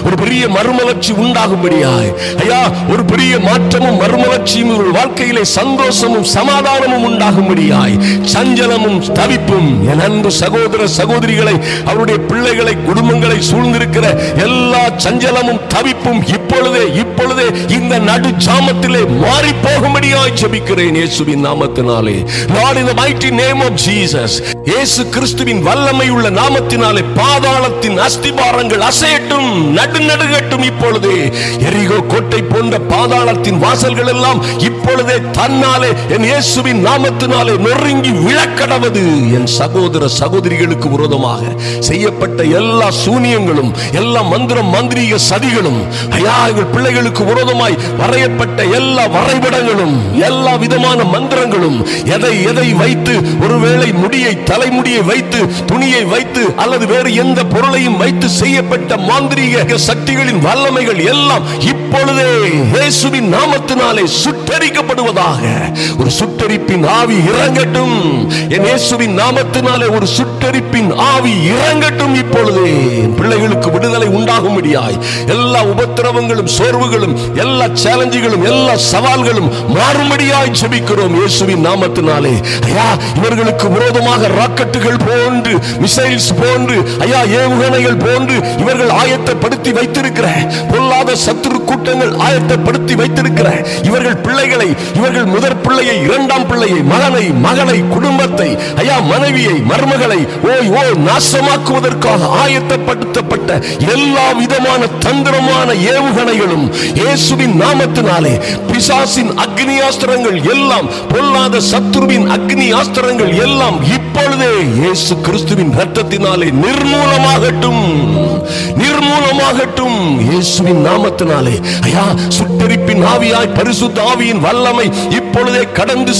ஒரு பெரிய மறுமலர்ச்சி உண்டாகும்படியாய், ஐயா, ஒரு பெரிய மாற்றமும் மறுமலர்ச்சியும் வாழ்க்கையிலே சந்தோஷமும் சமாதானமும் உண்டாகும்படியாய், சஞ்சலமும் தவிப்பும், என் அன்பு சகோதர சகோதரிகளை, அவருடைய பிள்ளைகளை, குடும்பங்களை சூழ்ந்திருக்கிற எல்லா சஞ்சலமும் தவிப்பும் இப்பொழுதே இந்த நடு ஜாமத்திலே மாறி போகும்படியாய் ஜெபிக்கிறேன் இயேசுவின் நாமத்தினாலே. Lord, in the mighty name of Jesus, இயேசு கிறிஸ்துவின் வல்லமை உள்ள நாமத்தினாலே பாதாளத்தின் அஸ்திபாரங்கள் அசையட்டும், நடுங்கட்டும். இப்பொழுதே எரிகோ கோட்டை போன்ற பாதாளத்தின் வாசல்கள் எல்லாம் இப்பொழுதே தன்னாலே என் இயேசுவின் நாமத்தினாலே நொறுங்கி விழக்கடவது. என் சகோதர சகோதரிகளுக்கு விரோதமாக செய்யப்பட்ட எல்லா சூனியங்களும், எல்லா மந்திரம், மந்திரீக சதிகளும், ஐயா, எங்கள் பிள்ளைகளுக்கு விரோதமாய் வரையப்பட்ட எல்லா வரைபடங்களும், எல்லா விதமான மந்திரங்களும், எதை வைத்து, ஒருவேளை முடியை, தலைமுடியை வைத்து, துணியை வைத்து, அல்லது வேறு எந்த பொருளையும் வைத்து செய்யப்பட்ட மாந்திரீக சக்திகளின் வல்லமைகள் எல்லாம் இப்பொழுதே இயேசுவின் நாமத்தினாலே சுட்டெரிக்கப்படுவதாக. ஒரு சுட்டெரிப்பின் ஆவி இறங்கட்டும். என் இயேசுவின் நாமத்தினாலே ஒரு சுட்டெரிப்பின் ஆவி இறங்கட்டும். இப்பொழுதே பிள்ளைகளுக்கு விடுதலை உண்டாகும்படியாய் எல்லா உபத்திரவங்களும், சோர்வுகளும், எல்லா சேலஞ்சுகளும், எல்லா சவால்களும் மாறும்படியாய் ஜெபிக்கிறோம் இயேசுவின் நாமத்தினாலே. ஐயா, இவர்களுக்கு விரோதமாக ராக்கெட்டுகள் போன்று, மிசைல்ஸ் போன்று, ஐயா, ஏவுகணைகள் போன்று இவர்கள் ஆயத்தப்படுத்தி வைத்திருக்கிற பொல்லாத சத்துரு கூட்டங்கள் ஆயத்தப்படுத்தி வைத்திருக்கிற இவர்கள் பிள்ளைகளை, இவர்கள் முதற் பிள்ளையை, இரண்டாம் பிள்ளையை, மகளை, குடும்பத்தை, ஐயா, மனைவியை, மருமகளை நாசமாக்குவதற்காக ஆயத்தப்படுத்தப்பட்ட எல்லா விதமான தந்திரமான ஏவுகணைகளும் இயேசுவின் நாமத்தினாலே, பிசாசின் அக்னி ஆஸ்திரங்கள் எல்லாம், பொல்லாத சத்துருவின் அக்னி ஆஸ்திரங்கள் எல்லாம் இப்பொழுதே இயேசு கிறிஸ்துவின் இரத்தத்தினாலே நிர்மூலமாகட்டும். இயேசுவின் நாமத்தினாலே, ஐயா, சுட்டெரிப்பின் ஆவியாய் பரிசுத்த ஆவியின் வல்லமை இப்பொழுதே கடந்து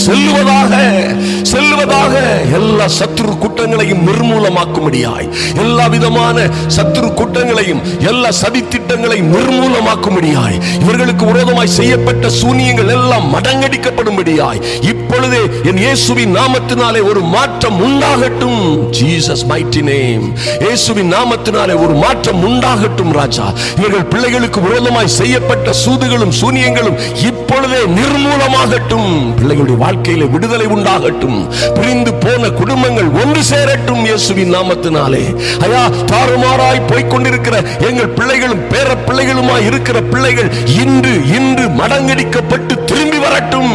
செல்லுவதாக எல்லா சத்துரு கூட்டங்களையும் நிர்மூலமாக்கும்படியாய், எல்லா விதமான சத்துரு கூட்டங்களையும், எல்லா சதி திட்டங்களையும் நிர்மூலமாக்கும்படியாய், இவர்களுக்கு விரோதமாய் செய்யப்பட்ட சூனியங்கள் எல்லாம் மடங்கடிக்கப்படும்படியாய் இப்பொழுதே என் இயேசுவின் நாமத்தினாலே ஒரு மாற்றம் உண்டாகட்டும். Jesus mighty name. இயேசுவின் நாமத்தினாலே ஒரு மாற்றம் உண்டாகட்டும் ராஜா. இவர்கள் பிள்ளைகளுக்கு விரோதமாய் செய்யப்பட்ட சூதுகளும் சூனியங்களும் இப்பொழுதே நிர்மூலமாகட்டும். பிள்ளைகளுடைய வாழ்க்கையிலே விடுதலை உண்டாகட்டும். பிரிந்து போன குடும்பங்கள் ஒன்று சேரட்டும் இயேசுவின் நாமத்தினாலே. ஐயா, தாறுமாறாய் போய்கொண்டிருக்கிற எங்கள் பிள்ளைகளும் பேர பிள்ளைகளுமாய் இருக்கிற பிள்ளைகள் இன்று மடங்கடிக்கப்பட்டு திரும்பி வரட்டும்.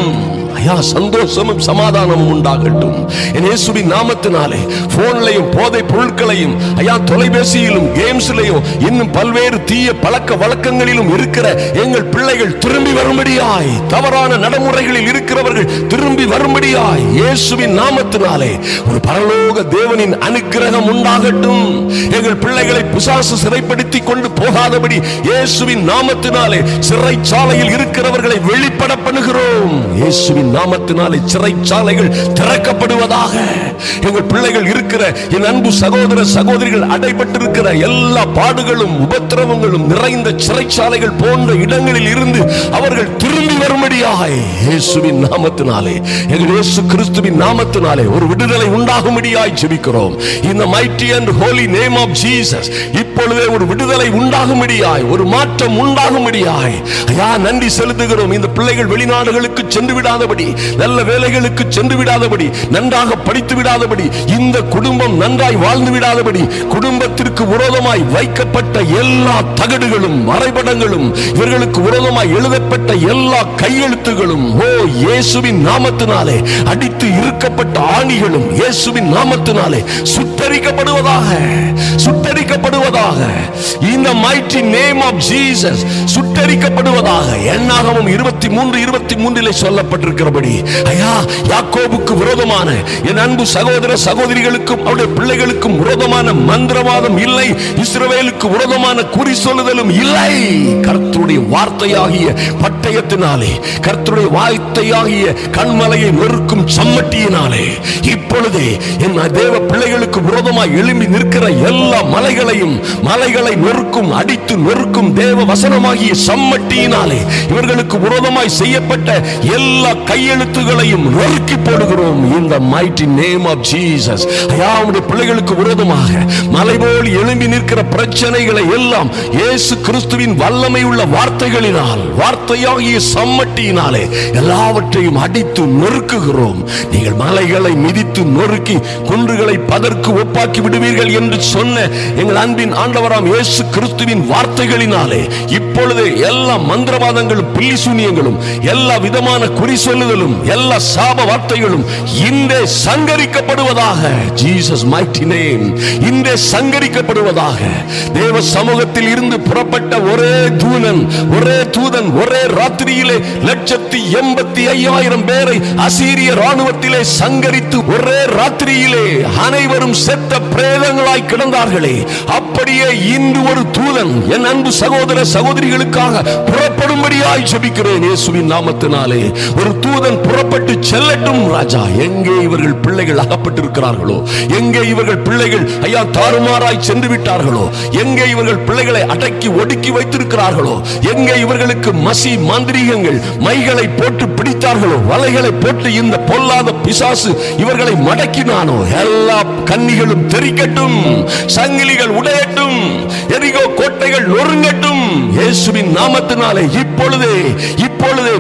ஐயா சந்தோஷமும் சமாதானமும் உண்டாகட்டும். என் இயேசுவின் நாமத்தினாலே போன்லையும் போதை பொருட்களையும் ஐயா தொலைபேசியிலும் கேம்ஸ்லையும் இன்னும் பல்வேறு தீய பழக்க வழக்கங்களிலும் இருக்கிற எங்கள் பிள்ளைகள் திரும்பி வரும்படியாய், தவறான நடைமுறைகளில் இருக்கிறவர்கள் திரும்பி வரும்படியாய் இயேசுவின் நாமத்தினாலே ஒரு பரலோக தேவனின் அனுக்கிரகம் உண்டாகட்டும். எங்கள் பிள்ளைகளை பிசாசு சிறைப்படுத்தி கொண்டு போகாதபடி இயேசுவின் நாமத்தினாலே சிறைச்சாலையில் இருக்கிறவர்களை வெளிப்பட பண்ணுகிறோம். இயேசுவின் நாமத்தினாலே சிறைச்சாலைகள் திறக்கப்படுவதாக. எங்கள் பிள்ளைகள் இருக்கிற என் அன்பு சகோதர சகோதரிகள் அடைபட்டிருக்கிற எல்லா பாடுகளும் உபத்திரவங்களும் நிறைந்த சிறைச்சாலைகள் போன்ற இடங்களில் இருந்து அவர்கள் திரும்பி வரும்படியாய் இயேசுவின் நாமத்தினாலே, எங்கள் இயேசு கிறிஸ்துவின் நாமத்தினாலே ஒரு விடுதலை உண்டாகும்படியாய் ஜெபிக்கிறோம். In the mighty and holy name of Jesus. இப்பொழுதே ஒரு விடுதலை உண்டாகும்படியாய், ஒரு மாற்றம் உண்டாகும்படியாய் ஐயா நன்றி செலுத்துகிறோம். இந்த பிள்ளைகள் வெளிநாடுகளுக்கு சென்று விடாதபடி, நல்ல வேலைகளுக்கு சென்று விடாதபடி, நன்றாக படித்து விடாதபடி, இந்த குடும்பம் நன்றாய் வாழ்ந்து விடாதபடி, குடும்பத்திற்கு விரோதமாய் வைக்கப்பட்ட எல்லா தகடுகளும் வரைபடங்களும், இவர்களுக்கு விரோதமாய் எழுதப்பட்ட எல்லா கையெழுத்துகளும் ஓ இயேசுவின் நாமத்தினாலே அடித்து இறுக்கப்பட்ட ஆணிகளும் இயேசுவின் நாமத்தினாலே சுட்டரிக்கப்படுவதாக, சுட்டரிக்கப்படுவதாக. In the mighty name of Jesus. சுட்டரிக்கப்படுவதாக. என்னாகமம் 23:23 சொல்லப்பட்டிருக்கிறபடி ஐயா யாக்கோபுக்கு விரோதமான என் அன்பு சகோதர சகோதரிகளுக்கும் அவருடைய பிள்ளைகளுக்கும் விரோதமான மந்திரவாதம் இல்லை, இஸ்ரவேலுக்கு விரோதமான குறி சொல்லுதலும் இல்லை. கர்த்தருடைய வார்த்தையாகிய பட்டயத்தினாலே, கர்த்தருடைய வார்த்தையாகிய கண்மலையை நொறுக்கும் சம்மட்டியினாலே இப்பொழுதே என் தேவ பிள்ளைகளுக்கு விரோதமாய் எழும்பி நிற்கிற எல்லா மலைகளையும், மலைகளை நொறுக்கும், அடித்து நொறுக்கும் தேவ வசனமாகிய சம்மட்டியினாலே இவர்களுக்கு விரோதமாய் செய்யப்பட்ட எல்லா கையெழுத்துகளையும் நொறுக்கி போடுகிறோம். In the mighty name of Jesus. ஐயா உம்முடைய பிள்ளைகளுக்கு விரோதமாக மலை போல் எழும்பி நிற்கிற பிரச்சனைகளை எல்லாம் இயேசு கிறிஸ்துவின் வல்லமை உள்ள வார்த்தைகளினால், வார்த்தையாகிய சம்மட்டியினாலே எல்லாவற்றையும் அடித்து நொறுக்குகிறோம். நீங்கள் மலைகளை மிதித்து நொறுக்கி குன்றுகளை பதற்கு ஒப்பாக்கி விடுவீர்கள் என்று சொன்ன எங்கள் அன்பின் ஆண்டவராம் இயேசு கிறிஸ்துவின் வார்த்தைகளினாலே இப்பொழுது எல்லா மந்திரவாதங்களும் பில்லி சூனியங்களும் எல்லா விதமான குறி சொல்லுதலும் எல்லா சாப வார்த்தைகளும் இன்றே சங்கரிக்கப்படுவதாக. Jesus mighty name. இன்றே சங்கரிக்கப்படுவதாக. தேவ சமூகத்தில் இருந்து புறப்பட்ட ஒரே தூதன் ஒரே ராத்திரியிலே 185,000 பேரை அசீரிய ராணுவத்திலே சங்கரித்து ஒரே ராத்திரியிலே அனைவரும் செத்த பிரேதங்களாய் கிடந்தார்களே, அப்படியே இன்று ஒரு தூதன் என் அன்பு சகோதர சகோதரிகளுக்காக புறப்படும்படியாய் ஜெபிக்கிறேன் இயேசுவின் நாமத்தினாலே. ஒரு தூதன் புறப்பட்டு செல்லட்டும் ராஜா. எங்கே இவர்கள் பிள்ளைகள் அகப்பட்டிருக்கிறார்களோ, எங்கே இவர்கள் பிள்ளைகள் ஐயா தாறுமாறாய் சென்று விட்டார்களோ, எங்கே இவர்கள் பிள்ளைகளை அடக்கி ஒடுக்கி வைத்திருக்கிறார்களோ, எங்கே இவர்களுக்கு மசி மாந்திரீகங்கள் மைகளை போட்டு பிடித்தார்களோ, வலைகளை போட்டு இந்த பொல்லாத பிசாசு இவர்களை மடக்கினானோ, எல்லா கன்னிகளும் தெரிக்கட்டும், சங்கிலிகள் உடையட்டும், எரிகோ கோட்டைகள் நொறுங்கட்டும் இயேசுவின் நாமத்தினாலே. இப்பொழுதே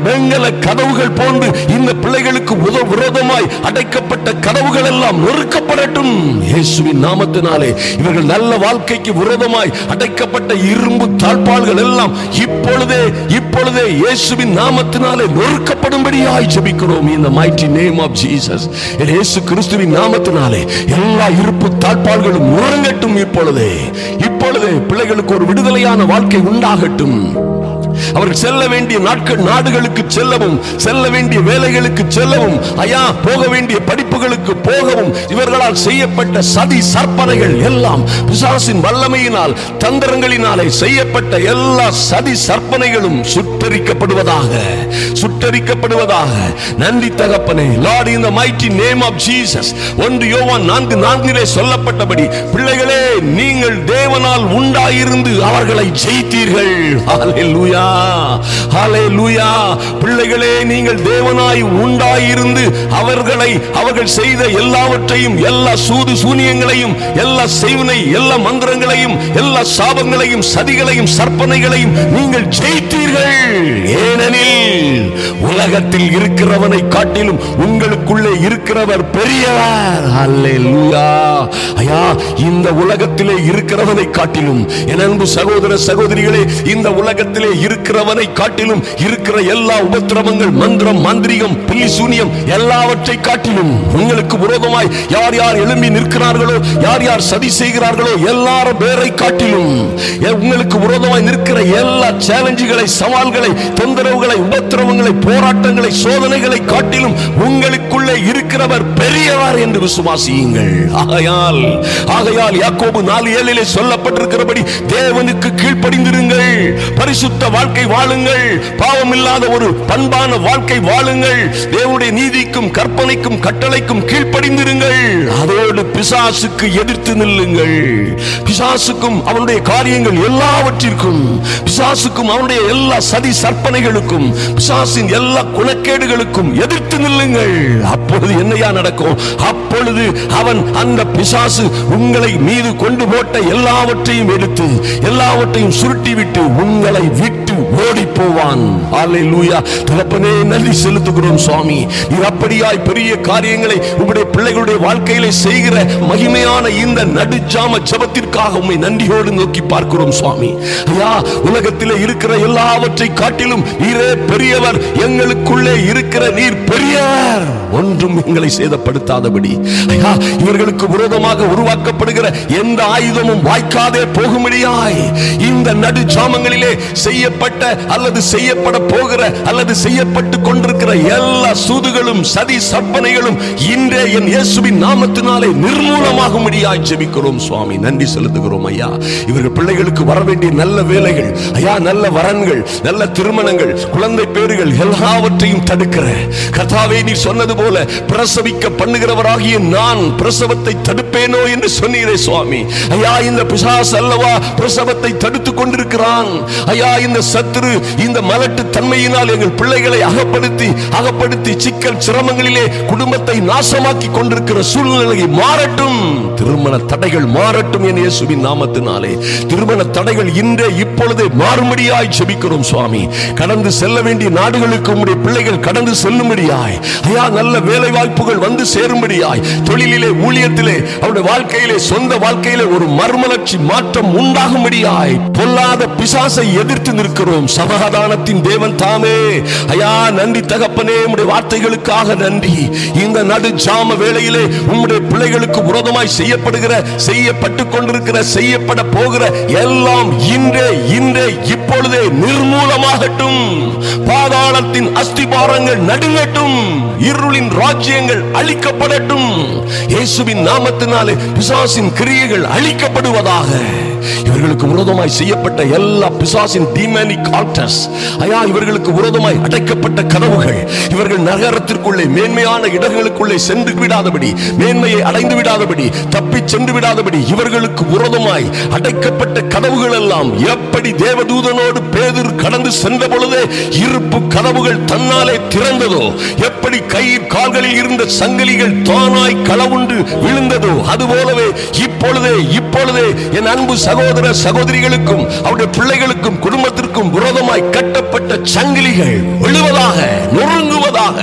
வெங்கல கதவுகள் போன்று இந்த பிள்ளைகளுக்கு விரோதமாய் அடைக்கப்பட்ட கதவுகள் எல்லாம் நொறுக்கப்படட்டும் இயேசுவின் நாமத்தினாலே. இவர்கள் நல்ல வாழ்க்கைக்கு விரோதமாய் அடைக்கப்பட்ட இரும்பு தாழ்பால்கள் எல்லாம் இப்பொழுதே இயேசுவின் நாமத்தினாலே நொறுக்கப்படும்படியாய் ஜெபிக்கிறோம். In the mighty name of Jesus. இயேசு கிறிஸ்துவின் நாமத்தினாலே எல்லா இரும்பு தாழ்பால்களும் நொறுங்கட்டும். இப்பொழுதே பிள்ளைகளுக்கு ஒரு விடுதலையான வாழ்க்கை உண்டாகட்டும். அவர்கள் செல்ல வேண்டிய நாடுகளுக்கு செல்லவும், செல்ல வேண்டிய வேலைகளுக்கு செல்லவும், ஐயா போக வேண்டிய படிப்புகளுக்கு போகவும் இவர்களால் செய்யப்பட்ட சதி சற்பனைகள் எல்லாம் பிசாசின் வல்லமையினால் தந்திரங்களினாலே செய்யப்பட்ட எல்லா சதி சற்பனைகளும் சுட்டரிக்கப்படுவதாக. நன்றி தகப்பனே. Lord, in the mighty name of Jesus. 1 யோவான் 4:4 சொல்லப்பட்டபடி பிள்ளைகளே நீங்கள் தேவனால் உண்டாயிருந்து அவர்களை ஜெயித்தீர்கள். ஹalleluya, ஹalleluya. பிள்ளைகளே நீங்கள் தேவனாய் உண்டாயிருந்து அவர்கள் செய்த எல்லாவற்றையும், எல்லா சூது சூனியங்களையும், எல்லா செய்வினை, எல்லா மந்திரங்களையும், எல்லா சாபங்களையும், சதிகளையும், சற்பனைகளையும் நீங்கள் ஜெயித்தீர்கள். ஏனெனில் உலகத்தில் இருக்கிறவனை காட்டிலும் உங்களுக்குள்ளே இருக்கிறவர் பெரியவர். ஹalleluya. ஐயா இந்த உலகத்திலே இருக்கிறவனை காட்டிலும் என் அன்பு சகோதர சகோதரிகளே, இந்த உலகத்திலே இருக்கிறவனை காட்டிலும் இருக்கிற எல்லா உபத்திரவங்கள், மந்திரம், மாந்திரிகம், பில்லி சூனியம் எல்லாவற்றை காட்டிலும் உங்களுக்கு விரோதமாய் யார் யார் எழும்பி நிற்கிறார்களோ, யார் யார் சதி செய்கிறார்களோ எல்லாரும் பேரை காட்டிலும் உங்களுக்கு விரோதமாய் நிற்கிற எல்லா சேலஞ்சுகளை, சவால்களை, தொந்தரவுகளை, உபத்திரவங்களை, போராட்டங்களை, சோதனைகளை காட்டிலும் உங்களுக்குள்ளே இருக்கிறவர் பெரியவர் என்று விசுவாசியுங்கள். ஆகையால் யாக்கோபு 4:7 சொல்லப்பட்டிருக்கிறபடி தேவனுக்கு கீழ்ப்படிந்திருங்கள், பரிசுத்த வாழ்க்கை வாழுங்கள், பாவமில்லாத ஒரு பண்பான வாழ்க்கை வாழுங்கள், தேவனுடைய நீதிக்கும் கற்பனைக்கும் கட்டளைக்கும் கீழ்ப்படிந்திருங்கள். அதோடு பிசாசுக்கு எதிர்த்து நில்லுங்கள். பிசாசுக்கும் அவனுடைய காரியங்கள் எல்லாவற்றிற்கும், பிசாசுக்கும் அவனுடைய எல்லா சதி சற்பனைகளுக்கும், பிசாசின் எல்லா குணக்கேடுகளுக்கும் எதிர்த்து நில்லுங்கள். அப்பொழுது என்னையா நடக்கும்? அப்பொழுது அவன், அந்த பிசாசு உங்களை மீது கொண்டு போட்ட எல்லாவற்றையும் எடுத்து எல்லாவற்றையும் சுருட்டிவிட்டு உங்களை விட்டு ஓடி போவான். அல்லேலூயா. தகப்பனே, நன்றி செலுத்துகிறோம் சுவாமி. நீர் அப்படியாய் பெரிய காரியங்களை உங்களுடைய பிள்ளைகளுடைய வாழ்க்கையிலே செய்கிற மகிமையான இந்த நடுஜாம ஜெபத்திற்காக உம்மை நன்றியோடு நோக்கி பார்க்கிறோம் சுவாமி. ஐயா, உலகத்திலே இருக்கிற எல்லாவற்றை காட்டிலும் நீரே பெரியவர். எங்களுக்குள்ளே இருக்கிற நீர் பெரியவர். ஒன்றும் எங்களை சேதப்படுத்தாதபடி ஐயா, இவர்களுக்கு விரோதமாக உருவாக்கப்படுகிற எந்த ஆயுதமும் வாய்க்காதே போகும்படியாய் இந்த நடுஜாமங்களிலே செய்யப்பட்ட அல்லது செய்யப்பட போகிற அல்லது செய்யப்பட்டு கொண்டிருக்கிற எல்லா சூதுகளும் சதி சற்பனைகளும் இன்றே என் இயேசுவின் நாமத்தினாலே நிர்மூலமாகும்படியாய் ஜெபிக்கிறோம் சுவாமி. நன்றி செலுத்துகிறோம் ஐயா. இவர்கள் பிள்ளைகளுக்கு வர வேண்டிய நல்ல வேலைகள் ஐயா, நல்ல வரன்கள், நல்ல திருமணங்கள், குழந்தை பேறுகள் எல்லாவற்றையும் தடுக்கிற கர்த்தாவே, நீ சொன்னது போல பிரசவிக்க பண்ணுகிறவராகிய நான் பிரசவத்தை தடுப்பேனோ என்று சொன்னீரே சுவாமி. ஐயா, இந்த பிசாசு அல்லவா பிரசவத்தை தடுத்துக் கொண்டிருக்கிறான். ஐயா, இந்த சத்துரு இந்த மலட்டு தன்மையினால் எங்கள் பிள்ளைகளை அகப்படுத்தி சிக்கல் சிரமங்களிலே குடும்பத்தை நாசமாக்கி கொண்டிருக்கிற சூழ்நிலையை மாறட்டும். திருமண தடைகள் மாறட்டும் என் இயேசுவின் நாமத்தினாலே. திருமண தடைகள் இன்றே இப்பொழுதே மாறும்படியாய் ஜெபிக்கிறோம் சுவாமி. கடந்து செல்ல வேண்டிய நாடுகளுக்கு உம்முடைய பிள்ளைகள் கடந்து செல்லும்படியாய் ஐயா, நல்ல வேலை வாய்ப்புகள் வந்து சேரும்படியாய், தொழிலிலே, ஊழியத்திலே, அவருடைய வாழ்க்கையிலே, சொந்த வாழ்க்கையிலே ஒரு மர்மலர்ச்சி மாற்றம் உண்டாகும்படியாய் பொல்லாத பிசாசை எதிர்த்து நிற்கிறோம். சமாதானத்தின் தேவன் தாமே. ஐயா, நன்றி தகப்பனே, உம்முடைய வார்த்தைகளுக்காக நன்றி. இந்த நடு ஜாம வேளையிலே உம்முடைய பிள்ளைகளுக்கு விரோதமாய் செய்யப்பட்டு கொண்டிருக்கிற, செய்யப்பட போகிற எல்லாம் இன்றே இப்பொழுதே நிர்மூலமாகட்டும். பாதாளத்தின் அஸ்திபாரங்கள் நடுங்கட்டும். இருளின் ராஜ்யங்கள் அழிக்கப்படட்டும். இயேசுவின் நாமத்தினாலே பிசாசின் கிரியைகள் அழிக்கப்படுவதாக. இவர்களுக்கு விரோதமாய் செய்யப்பட்ட எல்லா பிசாசின் டீமானிக் ஆல்டர்ஸ் ஐயா, இவர்களுக்கு விரோதமாய் அடைக்கப்பட்ட கதவுகள், இவர்கள் நகரத்திற்குள்ளே மேன்மையான இடங்களுக்குள்ளே சென்று விடாதபடி, மேன்மையை அடைந்து விடாதபடி, தப்பி சென்று விடாதபடி இவர்களுக்கு விரோதமாய் அடைக்கப்பட்ட கதவுகள் எல்லாம் எப்படி தேவதூதனோடு பேதுரு கடந்து சென்ற பொழுதே இருப்பு கதவுகள் தன்னாலே திறந்ததோ, எப்படி கை கால்களில் இருந்த சங்கிலிகள் தானாய் களவுண்டு விழுந்ததோ, அதுபோலவே இப்பொழுதே என் அன்பு சகோதர சகோதரிகளுக்கும் அவருடைய பிள்ளைகளுக்கும் குடும்பத்திற்கும் விரோதமாய் கட்டப்பட்ட சங்கிலிகள் விழுவதாக, நொறுங்குவதாக.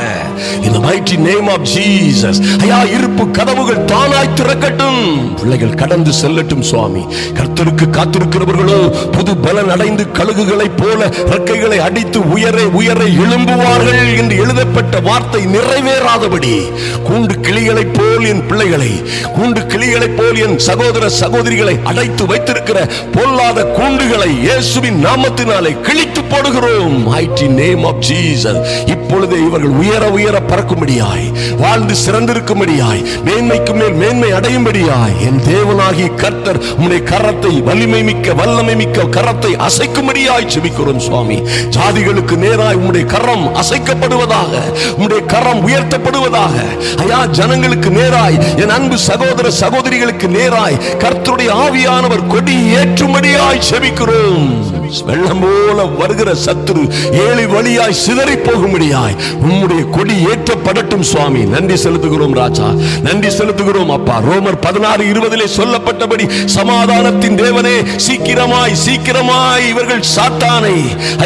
In the mighty name of Jesus. ஐயா, இருப்பு கதவுகள் தானாய் திறக்கட்டும். பிள்ளைகள் கடந்து செல்லட்டும் சுவாமி. கர்த்தருக்கு காத்திருக்கிறவர்களோ புது பலன் அடைந்து கழுகுகளைப் போல ரெக்கைகளை அடித்து உயரே எழும்புவார்கள் என்று எழுதப்பட்ட வார்த்தை நிறைவேறாதபடி கூண்டு கிளிகளைப் போல் என் பிள்ளைகளை, கூண்டு கிளிகளைப் போல் என் சகோதர சகோதரிகளை அடைத்து வைத்திருக்கிற பொல்லாத கூண்டுகளை இயேசுவின் நாமத்தினாலே கிழித்து போடுகிறோம். mighty name of Jesus. இப்பொழுதே இவர்கள் உயர பறக்கும்படியாய், வாழ்ந்து சிறந்திருக்கும்படியாய், மேன்மைக்கு மேல் மேன்மை அடையும்படியாய் என் தேவனாகிய கர்த்தர் உம்முடைய கரத்தை வல்லமை மிக்க கரத்தை அசைக்கும்படியாய் ஜெபிக்கிறோம் சுவாமி. ஜாதிகளுக்கு நேராய் உம்முடைய கரம் அசைக்கப்படுவதாக, உம்முடைய கரம் உயர்த்தப்படுவதாக. ஐயா, ஜனங்களுக்கு நேராய், என் அன்பு சகோதர சகோதரிகளுக்கு நேராய் கர்த்தருடைய ஆவியானவர் கொடி ஏற்றும்படியாய் ஜெபிக்கிறோம். வெள்ளம் போல வருகிற சத்துரு ஏழு வழியாய் சிதறி போகும்படியாய் உம்முடைய கொடி ஏற்றப்படட்டும் சுவாமி. நன்றி செலுத்துகிறோம் ராஜா, நன்றி செலுத்துகிறோம் அப்பா. ரோமர் 16:20 சொல்லப்பட்டபடி சமாதானத்தின் தேவனே, சீக்கிரமாய் இவர்கள் சாத்தானை,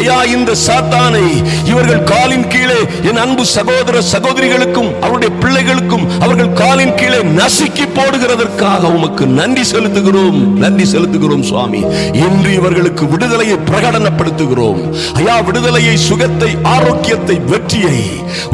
ஐயா, இந்த சாத்தானை இவர்கள் காலின் கீழே, என் அன்பு சகோதர சகோதரிகளுக்கும் அவருடைய பிள்ளைகளுக்கும் அவர்கள் காலின் கீழே நசுக்கி போடுகிறதற்காக உமக்கு நன்றி செலுத்துகிறோம், நன்றி செலுத்துகிறோம் சுவாமி. இன்று இவர்களுக்கு விடுதலையை பிரகடனப்படுத்துகிறோம் ஐயா. விடுதலையை, சுகத்தை, ஆரோக்கியத்தை, வெற்றியை.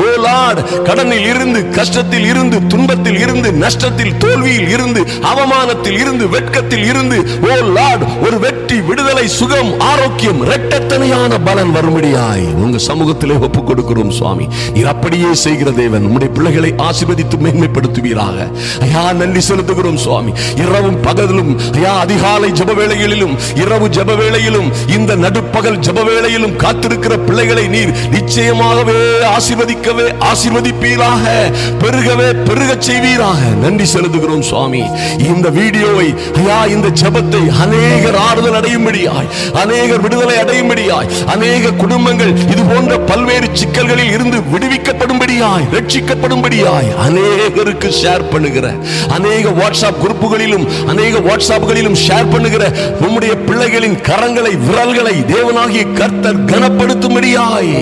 ஓ லார்ட், கடனில் இருந்து, கஷ்டத்தில் இருந்து, துன்பத்தில் இருந்து, நஷ்டத்தில், தோல்வியில் இருந்து, அவமானத்தில் இருந்து, வெட்கத்தில் இருந்து, ஓ லார்ட், ஒரு வெற்றி, விடுதலை, சுகம், ஆரோக்கியம், இரட்டத்தனையான பலன் வரும்படியாய் உங்க சமூகத்திலே ஒப்புக் கொடுக்கிறோம் சுவாமி. நீர் அப்படியே செய்கிற தேவன். உம்முடைய பிள்ளைகளை ஆசீர்வதித்து மேன்மைப்படுத்துவீராக ஐயா. நன்றி செலுத்துகிறோம் சுவாமி. இரவும் பகலும் ஐயா, அதிகாலை ஜெப வேளைகளிலும், இரவு ஜெப வேளையிலும், இந்த நடுப்பகல் ஜெப வேளையிலும் காத்திருக்கிற பிள்ளைகளை நீர் நிச்சயமாகவே ஆசீர்வதிக்கவே ஆசீர்வதிப்பீராக, பெருகவே பெருகச் செய்வீராக. நன்றி செலுத்துகிறோம் சுவாமி. இந்த வீடியோவை ஐயா, இந்த ஜெபத்தை அநேகர் ஆறுதல் அடையும்படியாய், அநேகர் விடுதலை அடையும்படியாய், அநேக குடும்பங்கள் இது போன்ற பல்வேறு சிக்கல்களில் இருந்து விடுவிக்கப்படும்படியாய், ரட்சிக்கப்படும்படியாய் அநேகருக்கு ஷேர் பண்ணுகிற, அநேக வாட்ஸ்அப் குரூப்புகளிலும், அநேக வாட்ஸ்அப்களிலும் ஷேர் பண்ணுகிற உம்முடைய பிள்ளைகளின் கரங்களை, விரல்களை தேவனாகிய கர்த்தர் கனப்படுத்தும்படியாய்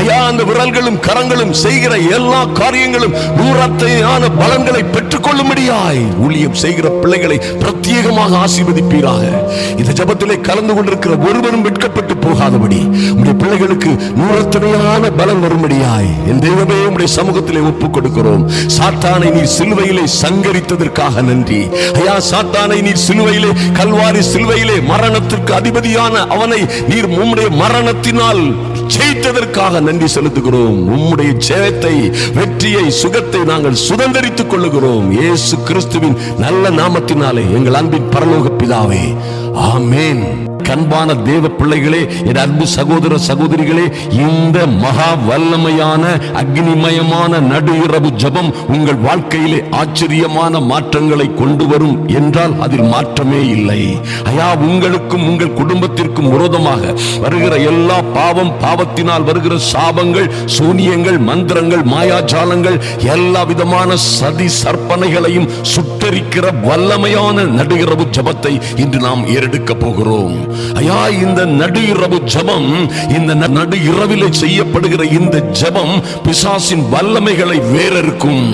ஐயா, அந்த விரல்களும் கரங்களும் செய்கிற எல்லா காரியங்களும் நூறத்தையான பலன்களை பெற்றுக் கொள்ளும்படியாய் ஊழியம் செய்கிற பிள்ளைகளை பிரத்யேகமாக ஆசீர்வதிப்பீராக. இந்த ஜெபத்திலே கலந்து கொண்டிருக்கிற ஒருவரும் வெட்கப்பட்டு போகாதபடி உம்முடைய பிள்ளைகளுக்கு நூறத்தனையான பலன் வரும்படியாய் என் தெய்வமே உம்முடைய சமூகத்திலே ஒப்புக் கொடுக்கிறோம். சாத்தானை நீர் சிலுவையிலே சங்கரித்ததற்காக நன்றி ஐயா. சாத்தானை நீர் சிலுவையிலே, கல்வாரி சிலுவையிலே மரணத்திற்கு அதிபதியான அவனை நீர் உம்முடைய மரணத்தினால் ஜெயித்ததற்காக நன்றி செலுத்துகிறோம். உம்முடைய ஜெயத்தை, வெற்றியை, சுகத்தை நாங்கள் சுதந்தரித்துக் கொள்ளுகிறோம் இயேசு கிறிஸ்துவின் நல்ல நாமத்தினாலே எங்கள் அன்பின் பரலோக பிதாவே, ஆமென். அன்பான தேவ பிள்ளைகளே, என் அன்பு சகோதர சகோதரிகளே, இந்த மகா வல்லமையான அக்னிமயமான நடு இரவு ஜெபம் உங்கள் வாழ்க்கையிலே ஆச்சரியமான மாற்றங்களை கொண்டு வரும் என்றால் அதில் மாற்றமே இல்லை ஐயா. உங்களுக்கும் உங்கள் குடும்பத்திற்கும் விரோதமாக வருகிற எல்லா பாவம், பாவத்தினால் வருகிற சாபங்கள், சூனியங்கள், மந்திரங்கள், மாயாஜாலங்கள், எல்லா விதமான சதி சற்பனைகளையும் சுட்டரிக்கிற வல்லமையான நடு இரவு ஜெபத்தை இன்று நாம் ஏறெடுக்க போகிறோம் ஐயா. இந்த நடு இரவு ஜெபம், இந்த நடு இரவிலே செய்யப்படுகிற இந்த ஜெபம் பிசாசின் வல்லமைகளை வேறறுக்கும்.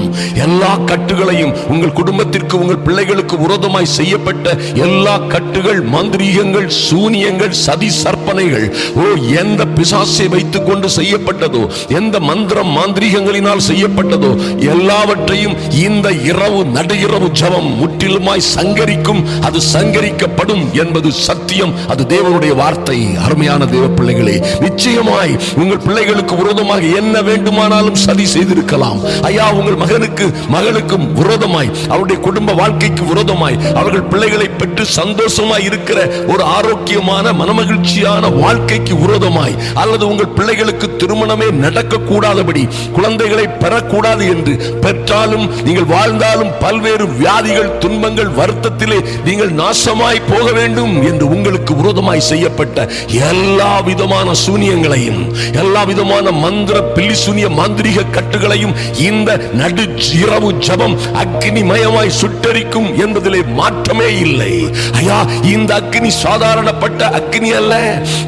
எல்லா கட்டுகளையும், உங்கள் குடும்பத்திற்கு, உங்கள் பிள்ளைகளுக்கு விரோதமாய் செய்யப்பட்ட எல்லா கட்டுகள், மந்திரீகங்கள், சூனியங்கள், சதி சற்பனைகள், ஓ எந்த பிசாசை வைத்துக் கொண்டு செய்யப்பட்டதோ, எந்த மந்திரம் மாந்திரீகங்களினால் செய்யப்பட்டதோ எல்லாவற்றையும் இந்த இரவு நடு இரவு ஜெபம் முற்றிலுமாய் சங்கரிக்கும். அது சங்கரிக்கப்படும் என்பது சத்தியம், அது தேவனுடைய வார்த்தை. அருமையான தேவ பிள்ளைகளே, நிச்சயமாய் உங்கள் பிள்ளைகளுக்கு விரோதமாக என்ன வேண்டுமானாலும் சதி செய்திருக்கலாம் ஐயா. உங்கள் மகனுக்கு, மகளுக்கும் விரோதமாய், அவருடைய குடும்ப வாழ்க்கைக்கு விரோதமாய், அவர்கள் பிள்ளைகளை பெற்று சந்தோஷமாய் இருக்கிற ஒரு ஆரோக்கியமான மனமகிழ்ச்சியான வாழ்க்கைக்கு விரோதமாய், அல்லது உங்கள் பிள்ளைகளுக்கு திருமணமே நடக்க கூடாதபடி, குழந்தைகளை பெறக்கூடாது என்று, பெற்றாலும் நீங்கள் வாழ்ந்தாலும் பல்வேறு வியாதிகள், துன்பங்கள், வருத்தத்திலே நீங்கள் நாசமாய் போக வேண்டும் என்று உங்களுக்கு விரோதமாய் செய்யப்பட்ட எல்லா விதமான சூனியங்களையும், எல்லா விதமான மந்திர பில்லி சூனிய மாந்திரிக கட்டுகளையும் இந்த நடு இரவு ஜெபம் அக்னிமயமாய் சுட்டரிக்கும் என்பதிலே மாற்றமே இல்லை ஐயா. இந்த அக்னி சாதாரணப்பட்ட அக்னி அல்ல.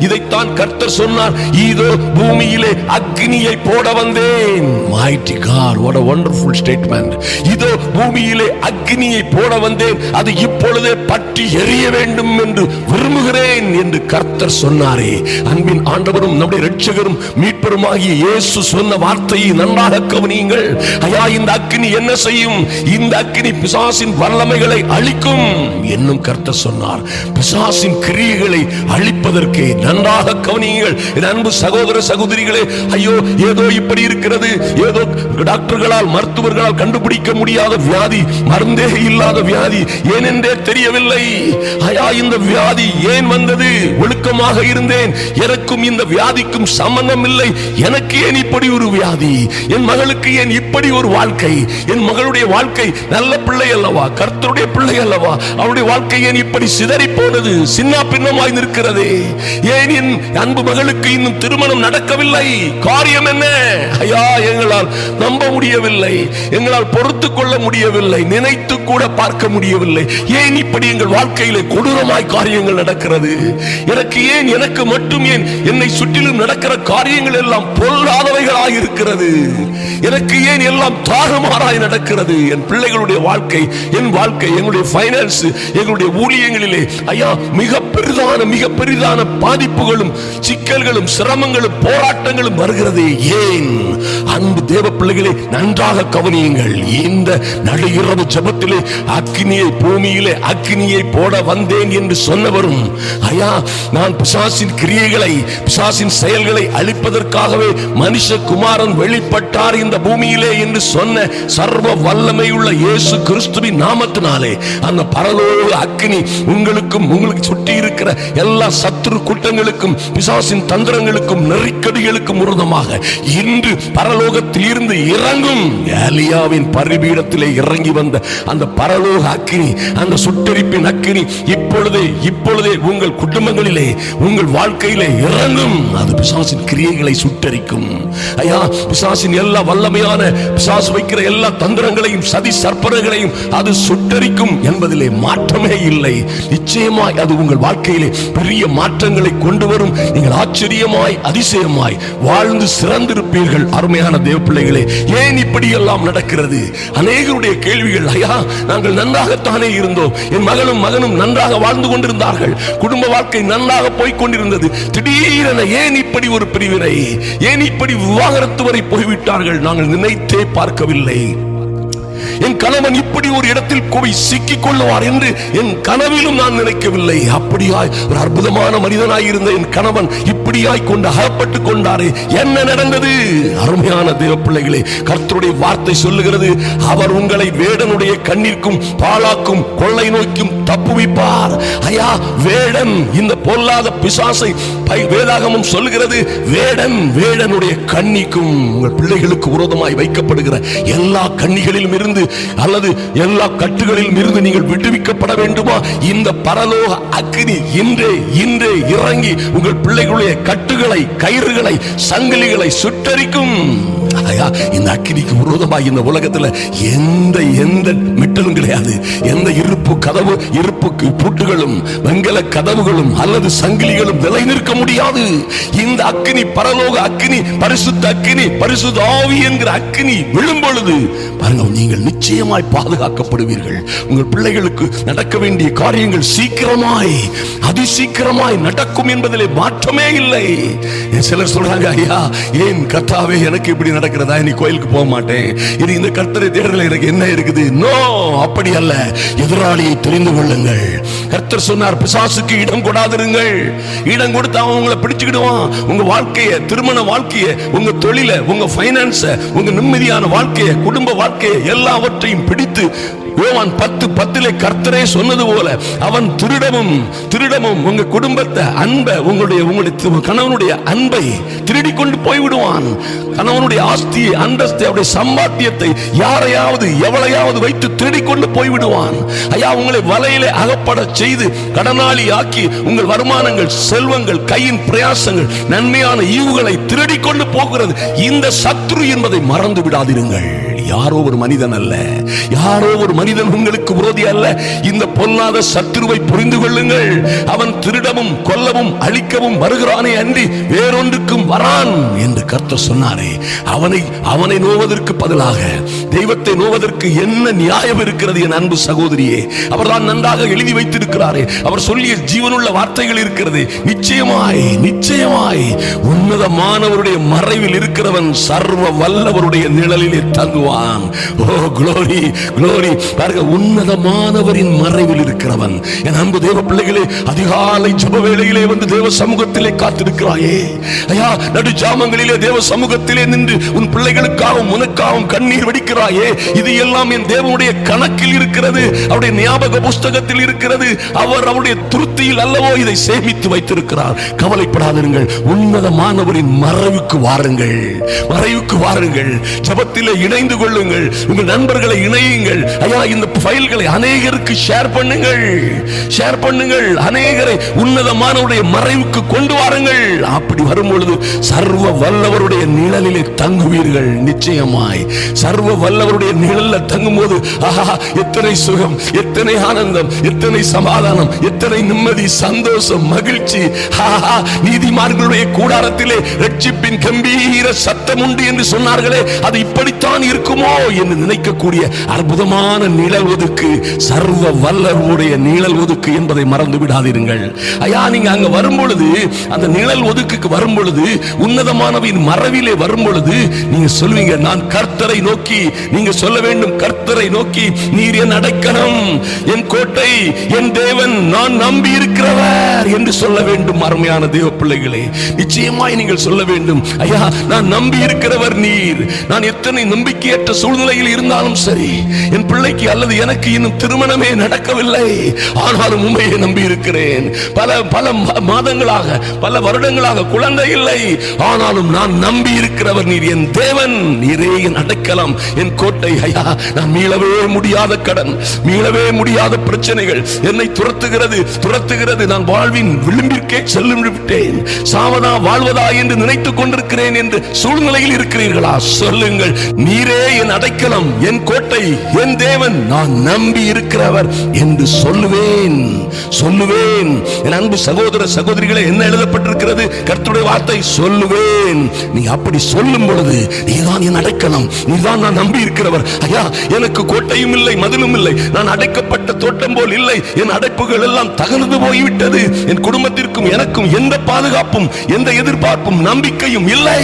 இதைத்தான் கர்த்தர் சொன்னார், இதோ பூமியிலே அக்னியை போட வந்தேன். Mighty God, what a wonderful statement. இதோ பூமியிலே அக்னியை போட வந்தேன், அது இப்பொழுதே பற்றி எரிய வேண்டும் என்று விரும்புகிறேன் என்று கர்த்தர் சொன்னாரே. அன்பின் ஆண்டவரும் நம்முடைய இரட்சகரும் மீட்பருமாகிய இயேசு சொன்ன வார்த்தையை நன்றாக கவனியுங்கள் ஐயா. இந்த அக்னி என்ன செய்யும்? இந்த அக்னி பிசாசின் வல்லமைகளை அழிக்கும் என்னும் கர்த்தர் சொன்னார். பிசாசின் கிரியைகளை அழிப்பதற்கே. நன்றாக கவனியுங்கள் என் அன்பு சகோதர சகோதரிகளே. ஐயோ, ஏதோ இப்படி இருக்கிறது, ஏதோ டாக்டர்களால், மருத்துவர்களால் கண்டுபிடிக்க முடியாத வியாதி, மருந்தே இல்லாத வியாதி, ஏனென்றே தெரியவில்லை ஐயா. இந்த வியாதி ஏன் வந்தது? ஒழுக்கமாக இருந்தேன், எனக்கும் இந்த வியாதிக்கும் சம்பந்தம் இல்லை, எனக்கு ஏன் இப்படி ஒரு வியாதி? என் மகளுக்கு ஏன் இப்படி ஒரு வாழ்க்கை? என் மகளுடைய வாழ்க்கை நல்ல பிள்ளை அல்லவா, கர்த்தருடைய பிள்ளை அல்லவா, அவருடைய வாழ்க்கை ஏன் இப்படி சிதறி போனது, சின்ன பின்னமாய் நிற்கிறது? ஏன் என் அன்பு மகளுக்கு இன்னும் திருமணம் நடக்கவில்லை? காரியம் என்ன ஐயா? எங்களால் நம்ப முடியவில்லை, எங்களால் பொறுத்து கொள்ள முடியவில்லை, நினைத்து கூட பார்க்க முடியவில்லை. ஏன் இப்படி எங்கள் வாழ்க்கையிலே கொடூரமாய் காரியங்கள் நடக்கிறது? எனக்கு ஏன், எனக்கு மட்டும் ஏன் என்னை சுற்றிலும் நடக்கிற காரியங்கள் எல்லாம் பொல்லாதவைகளாய் இருக்கிறது? எனக்கு ஏன் எல்லாம் தாறுமாறாய் நடக்கிறது? என் பிள்ளைகளுடைய வாழ்க்கை, என் வாழ்க்கை, எங்களுடைய ஃபைனான்ஸ், எங்களுடைய ஊழியங்களிலே ஐயா மிக பெரிதான பாதிப்புகளும் சிக்கல்களும் சிரமங்களும் போராட்டங்களும் வருகிறது. ஏன்? அன்பு தேவ பிள்ளைகளே, நன்றாக கவனியுங்கள். இந்த நடுஇரவு ஜெபத்திலே அக்கினியை, பூமியிலே அக்கினியை போட வந்தேன் என்று சொன்னவரும் ஐயா நான் பிசாசின் கிரியைகளை, பிசாசின் செயல்களை அழிப்பதற்காகவே மனுஷகுமாரன் வெளிப்பட்டார் இந்த பூமியிலே என்று சொன்ன சர்வ வல்லமையுள்ள இயேசு கிறிஸ்துவின் நாமத்தினாலே அந்த பரலோக அக்கினி உங்களுக்கும் உங்களுக்கு சுற்றி இருக்கிற எல்லா சத்துரு கூட்டங்களுக்கும் பிசாசின் தந்திரங்களுக்கும் நெருக்கடிகளுக்கும் விரோதமாக இன்று பரலோகத்தில் இருந்து இறங்கும். எலியாவின் பரிபீடத்திலே இறங்கி வந்த அந்த பரலோக அக்கினி, அந்த சுட்டெரிப்பின் அக்கினி இப்பொழுதே உங்கள் குடும்பங்களிலே, உங்கள் வாழ்க்கையிலே இறங்கும். அது பிசாசின் கிரியைகளை சுட்டெரிக்கும். ஐயா பிசாசின் எல்லா வல்லமையான பிசாசு வைக்கிற எல்லா தந்திரங்களையும் சதி சர்ப்பங்களையும் அது சுட்டெரிக்கும் என்பதிலே மாற்றமே இல்லை. நிச்சயமாய் அது உங்கள் வாழ்க்கையிலே பெரிய மாற்றங்களை கொண்டு வரும். நீங்கள் ஆச்சரியமாய் அதிசயமாய் வாழ்ந்து சிறந்திருப்பீர்கள். அருமையான தேவ பிள்ளைகளே, ஏன் இப்படி எல்லாம் நடக்கிறது? அநேகருடைய கேள்விகள். ஐயா நாங்கள் நன்றாகத்தானே இருந்தோம், என் மகனும் நன்றாக வாழ்ந்து கொண்டிருந்தார்கள், குடும்ப வாழ்க்கை நன்றாக போய்க் கொண்டிருந்தது, திடீரென ஏன் இப்படி ஒரு பிரிவினை, ஏன் இப்படி விவாகரத்து வரை போய்விட்டார்கள்? நாங்கள் நினைத்தே பார்க்கவில்லை. என் கணவன் இப்படி ஒரு இடத்தில் போய் சிக்கிக் கொள்ளுவார் என்று என் கனவிலும் நான் நினைக்கவில்லை. அப்படியாய் ஒரு அற்புதமான மனிதனாய் இருந்த என் கணவன் இப்படியாய் கொண்டு அகப்பட்டுக் கொண்டாரே, என்ன நடந்தது? அருமையான தேவ பிள்ளைகளே, கர்த்தருடைய வார்த்தை சொல்லுகிறது, அவர் உங்களை வேடனுடைய கண்ணிற்கும் பாழாக்கும் கொள்ளை நோய்க்கும் தப்புவிப்பார். ஐயா வேடன், இந்த பொல்லாத பிசாசை வேதாகமம் சொல்லுகிறது, வேடனுடைய கண்ணிக்கும் உங்கள் பிள்ளைகளுக்கு விரோதமாய் வைக்கப்படுகிற எல்லா கண்ணிகளிலும் இருந்து அல்லது எல்லா கட்டுகளிலும் இருந்து நீங்கள் விடுவிக்கப்பட வேண்டுமா? இந்த பரலோக அக்கினி இன்றே இறங்கி உங்கள் பிள்ளைகளுடைய கட்டுகளை, கயிறுகளை, சங்கிலிகளை சுட்டரிக்கும். இந்த அக்கினிக்கு விரோதமாக இந்த உலகத்தில் எந்த மெட்டலும் கிடையாது. எந்த இருப்பு பூட்டுகளும் வெங்கல கதவுகளும் அல்லது சங்கிலிகளும் நிலை நிற்க முடியாது. இந்த அக்கினி, பரலோக அக்கினி, பரிசுத்த அக்கினி, பரிசுத்த ஆவி என்கிற அக்கினி விழும் பொழுது பாருங்க, நீங்கள் நிச்சயமாய் பாதுகாக்கப்படுவீர்கள். உங்கள் பிள்ளைகளுக்கு நடக்க வேண்டிய காரியங்கள் சீக்கிரமாய், அதிசீக்கிரமாய் நடக்கும் என்பதிலே மாற்றமே இல்லை. சிலர் சொல்றாங்க, ஐயா ஏன் கர்த்தாவே எனக்கு இப்படி நடக்கிறதா, நீ கோயிலுக்கு போக மாட்டேன், இது இந்த கர்த்தரை தேடுதல் எனக்கு என்ன இருக்குது? நோ, அப்படி அல்ல. எதிராளியை தெரிந்து கொள்ளுங்கள். கர்த்தர் சொன்னார், பிசாசுக்கு இடம் கொடாதிருங்கள். இடம் கொடுத்து அவன் உங்களை பிடிச்சுக்கிடுவான். உங்க வாழ்க்கையை, திருமண வாழ்க்கையை, உங்க தொழிலை, உங்க பைனான்ஸ, உங்க நிம்மதியான வாழ்க்கையை, குடும்ப வாழ்க்கையை எல்லாவற்றையும் பிடித்து யோவான் 10:10 கர்த்தரே சொன்னது போல அவன் திருடமும் உங்க குடும்பத்தை, அன்பை, உங்களுடைய கணவனுடைய அன்பை திருடி கொண்டு போய்விடுவான். கணவனுடைய ஆஸ்தியை, அந்தஸ்தை, அவருடைய சம்பாத்தியத்தை யாரையாவது எவளையாவது வைத்து திருடி கொண்டு போய்விடுவான். ஐயா உங்களை வலையிலே அகப்பட செய்து கடனாளி ஆக்கி உங்கள் வருமானங்கள், செல்வங்கள், கையின் பிரயாசங்கள், நன்மையான ஈவுகளை திருடி கொண்டு போகிறது இந்த சத்ரு என்பதை மறந்து விடாதிருங்கள். யாரோ ஒரு மனிதன் அல்ல, யாரோ ஒரு மனிதன் உங்களுக்கு விரோதி அல்ல. இந்த பொல்லாத சத்துருவை புரிந்து கொள்ளுங்கள். அவன் திருடவும் கொல்லவும் அழிக்கவும் வருகிறானே அன்றி வேறொன்றுக்கும் வரான் என்று கர்த்தர் சொன்னாரே. அவனை நோவதற்கு பதிலாக தெய்வத்தை நோவதற்கு என்ன நியாயம் இருக்கிறது? என் அன்பு சகோதரியே, அவர்தான் நன்றாக எழுதி வைத்திருக்கிறாரே. அவர் சொல்லிய ஜீவனுள்ள வார்த்தைகள் இருக்கிறது. நிச்சயமாய் உன்னதமானவருடைய மறைவில் இருக்கிறவன் சர்வ வல்லவருடைய நிழலிலே தங்குவான். ஓ glory, glory. பாருங்க, உன்னதமானவரின் மறைவில் இருக்கிறவன். என் அன்பு தேவ பிள்ளைகளே, அதிகாலை ஜெப வேளையிலே வந்து தேவ சமூகத்திலே காத்திருக்கிறாயே. ஐயா நடு ஜாமங்களிலே தேவ சமூகத்திலே நின்று உன் பிள்ளைகளுக்காகவும் உனக்காகவும் கண்ணீர் வடிக்கிறாயே. இது எல்லாம் என் தேவனுடைய கணக்கில் இருக்கிறது, அவருடைய ஞாபக புஸ்தகத்தில் இருக்கிறது. அவர் அவருடைய துருத்தியில் அல்லவோ இதை சேமித்து வைத்திருக்கிறார். கவலைப்படாதீர்கள். உன்னதமானவரின் மறைவுக்கு வாருங்கள். ஜெபத்திலே இணைந்து கொள்ளுங்கள், உங்கள் நண்பர்களை இணையுங்கள். ஐயா, இந்த ஃபைல்களை அநேகருக்கு ஷேர் பண்ணுங்கள், ஷேர் பண்ணுங்கள். அநேகரை உன்னதமானவருடைய மறைவுக்கு கொண்டு வாருங்கள். அப்படி வரும் பொழுது சர்வ வல்லவருடைய நிழலிலே தங்குவீர்கள். நிச்சயமாய் சர்வ வல்லவருடைய நிழலில் தங்கும் போது ஆஹா, எத்தனை சுகம், எத்தனை ஆனந்தம், எத்தனை சமாதானம், எத்தனை நிம்மதி, சந்தோஷம், மகிழ்ச்சி. நீதிமான்களுடைய கூடாரத்திலே ரட்சிப்பின் கம்பீர சத்தம் உண்டு என்று சொன்னார்களே, அது இப்படித்தான் இருக்குமோ என்று நினைக்கக்கூடிய அற்புதமான நிழல் ஒதுக்கு, சர்வ வல்லவருடைய நிழல் ஒதுக்கு என்பதை மறந்து விடாதீர்கள். ஐயா, நீங்க அங்க வரும் பொழுது, அந்த நிழல் ஒதுக்குக்கு வரும் பொழுது, உன்னதமானவின் மறைவிலே வரும் பொழுது நீங்க சொல்வீங்க, நான் கர்த்தரை நோக்கி, நீங்க சொல்ல வேண்டும், கர்த்தரை நோக்கி, நீர் என் அடைக்கலம், என் கோட்டை, என் தேவன், நான் நம்பி இருக்கிறவர் என்று சொல்ல வேண்டும். அருமையான தேவ பிள்ளைகளே, நிச்சயமாய் நீங்கள் சொல்ல வேண்டும், ஐயா, நான் நம்பி இருக்கிறவர் நீர். நான் எத்தனை நம்பிக்கையற்ற சூழ்நிலையில் இருந்தாலும் சரி, என் பிள்ளைக்கு அல்லது எனக்கு இன்னும் திருமணமே நடக்கவில்லை, ஆனாலும் உண்மையை நம்பி இருக்கிறேன். பல மாதங்களாக, பல வருடங்களாக குழந்தை இல்லை, ஆனாலும் நான் நம்பி இருக்கிறவர் நீர், என் தேவன், நீரே என் அடைக்கலம், என் கோட்டை. ஐயா, நான் மீளவே முடியாத கடன், மீளவே முடியாத பிரச்சனைகள் என்னை துரத்துகிறது. நான் வாழ்வின் விளிம்பிற்கே செல்லும் விட்டேன், சாவதா வாழ்வதா என்று நினைத்துக் கொண்டிருக்கிறேன் என்று சூழ்நிலையில் இருக்கிறீர்களா? சொல்லுங்கள், நீரே என் அடைக்கலம், என் கோட்டை, என் தேவன், நான் நம்பி இருக்கிறவர் என்று சொல்லுவேன். என் அன்பு சகோதர சகோதரிகளே, என்ன எழுதப்பட்டிருக்கிறது? கர்த்தருடைய வார்த்தை, சொல்லுவேன். நீ அப்படி சொல்லும் பொழுது, நீதான் என் அடைக்கலம், நீதான் நான் நம்பி இருக்கிறவர். ஐயா, எனக்கு கோட்டையும் இல்லை, மதிலும் இல்லை, நான் அடைக்கப்பட்ட தோட்டம் போல் இல்லை, என் அடைப்புகள் எல்லாம் தகர்ந்து போய்விட்டது, என் குடும்பத்திற்கும் எனக்கும் எந்த பாதுகாப்பும், எந்த எதிர்பார்ப்பும், நம்பிக்கையும் இல்லை.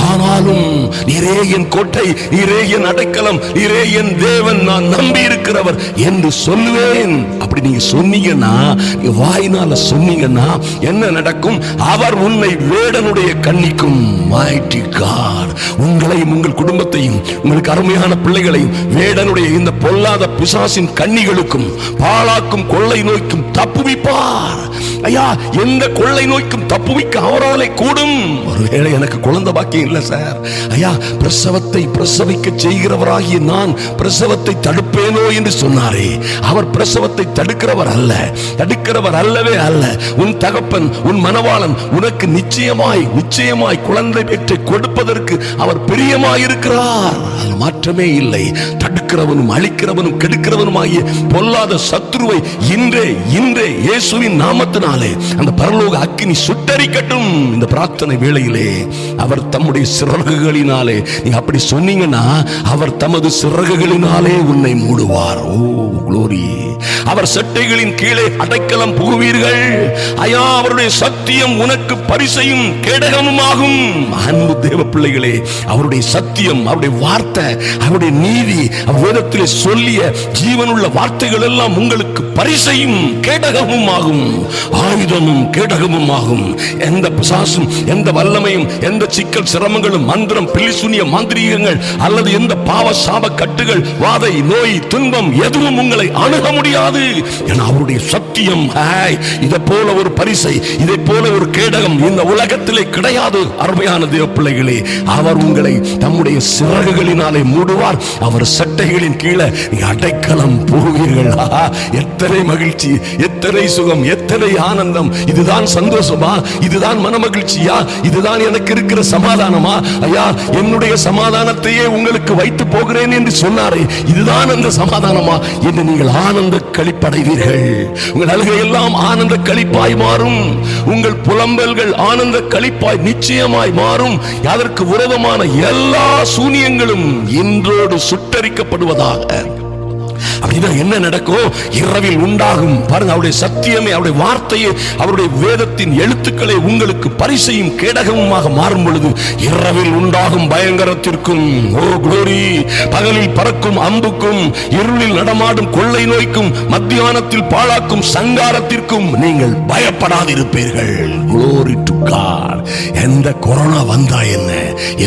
ஆனாலும் நீரே என் கோட்டை, நீரே என் அடைக்கலம், நீரே என் தேவன், நான் நம்பி இருக்கிறவர் என்று சொல்லுவேன். அப்படி நீங்க சொன்னீங்கன்னா, வாயினால சொன்னீங்கன்னா என்ன நடக்கும்? அவர் உன்னை வேடனுடைய கண்ணிக்கும், mighty God, உங்களையும் உங்கள் குடும்பத்தையும் உங்களுக்கு அருமையான பிள்ளைகளையும் வேடனுடைய இந்த பொல்லாத பிசாசின் கண்ணிகளுக்கும் பாழாக்கும் கொள்ளை நோய்க்கும் தப்புவிப்பார். ஐயா, எந்த கொள்ளை நோய்க்கும் தப்புவிக்க அவராலே கூடும். ஒருவேளை எனக்கு குழந்தை பாக்கியம் இல்லை சார், ஐயா, பிரசவிக்க செய்கிறவராகிய நான் பிரசவத்தை தடுப்பேனோ என்று சொன்னாரே, அவர் பிரசவத்தை தடுக்கிறவர் அல்லவே அல்ல. உன் தகப்பன், உன் மனவாளன் உனக்கு நிச்சயமாய் குழந்தை பெற்றை கொடுப்பதற்கு அவர் பிரியமாயிருக்கிறார். அது மாற்றமே இல்லை. தடுக்கிறவனும் அழிக்கிறவனும் கெடுக்கிறவனுமாகிய பொல்லாத சத்துருவை இன்றே இயேசுவின் நாமத்தினாலே அந்த பரலோக அக்கினி சுட்டரிக்கட்டும். இந்த பிரார்த்தனை வேளையிலே அவர் தம்முடைய சிறகுகளினாலே, நீ அப்படி சொன்னீங்கன்னா, அவர் தமது சிறகுகளினாலே உன்னை மூடுவார். ஓ குளோரி! அவர் சட்டைகளின் கீழே அடைக்கலம் புகுவீர்கள். ஐயா, அவருடைய சத்தியம் உனக்கு பரிசையும் கேடகமுமாகும். அன்பு தேவ பிள்ளைகளே, அவருடைய சத்தியம், அவருடைய வார்த்தை, அவருடைய நீதி, வேதத்திலே சொல்லிய ஜீவனுள்ள வார்த்தைகள் எல்லாம் உங்களுக்கு பரிசையும் கேடகமும் ஆகும், ஆயுதமும் கேடகமும் ஆகும். எந்த பிசாசும், எந்த வல்லமையும், எந்த சிக்கல் சிரமங்களும், மந்திரம், பில்லிசூனிய மாந்திரீகங்கள் அல்லது எந்த பாவ சாப கட்டுகள், வாதை, நோய், துன்பம் எதுவும் உங்களை அணுக முடியாது. என அவருடைய சத்தியம், இதை போல ஒரு பரிசை, இதை போல ஒரு கேடகம் இந்த உலகத்திலே கிடையாது. அருமையான தேவ பிள்ளைகளே, அவர் உங்களை தம்முடைய சிறகுகளினாலே மூடுவார். அவர் சட்டைகளின் கீழே அடைக்கலம் போவீர்கள். எத்தனை மகிழ்ச்சி, எத்தனை சுகம், எத்தனை ஆனந்தம்! இதுதான் சந்தோஷமா? இதுதான் மன மகிழ்ச்சியா? இதுதான் எனக்கு இருக்கிற சமாதானமா? ஐயா, என்னுடைய சமாதானத்தையே உங்களுக்கு வைத்து போகிறேன் என்று சொன்னாரே, இதுதான் அந்த சமாதானமா என்று நீங்கள் ஆனந்த களிப்படைவீர்கள். உங்கள் அழுகை எல்லாம் ஆனந்த களிப்பாய் மாறும். உங்கள் புலம்பல்கள் ஆனந்த களிப்பாய் நிச்சயமாய் மாறும். அதற்கு விரோதமான எல்லா சூனியங்களும் இன்றோடு சுட்டரிக்கப்படுவதாக. அப்படின்னா என்ன நடக்கும்? இரவில் உண்டாகும் பாருங்க, அவருடைய சத்தியமே, அவருடைய வார்த்தையே, அவருடைய வேதத்தின் எழுத்துக்களை உங்களுக்கு பரிசையும் கேடகமுமாக மாறும் பொழுது இரவில் உண்டாகும் பயங்கரத்திற்கும், ஓ குளோரி, பகலில் பறக்கும் அம்புக்கும், இருளில் நடமாடும் கொள்ளை நோய்க்கும், மத்தியானத்தில் பாழாக்கும் சங்காரத்திற்கும் நீங்கள் பயப்படாதிருப்பீர்கள். Glory to God. எந்த கொரோனா வந்தா என்ன,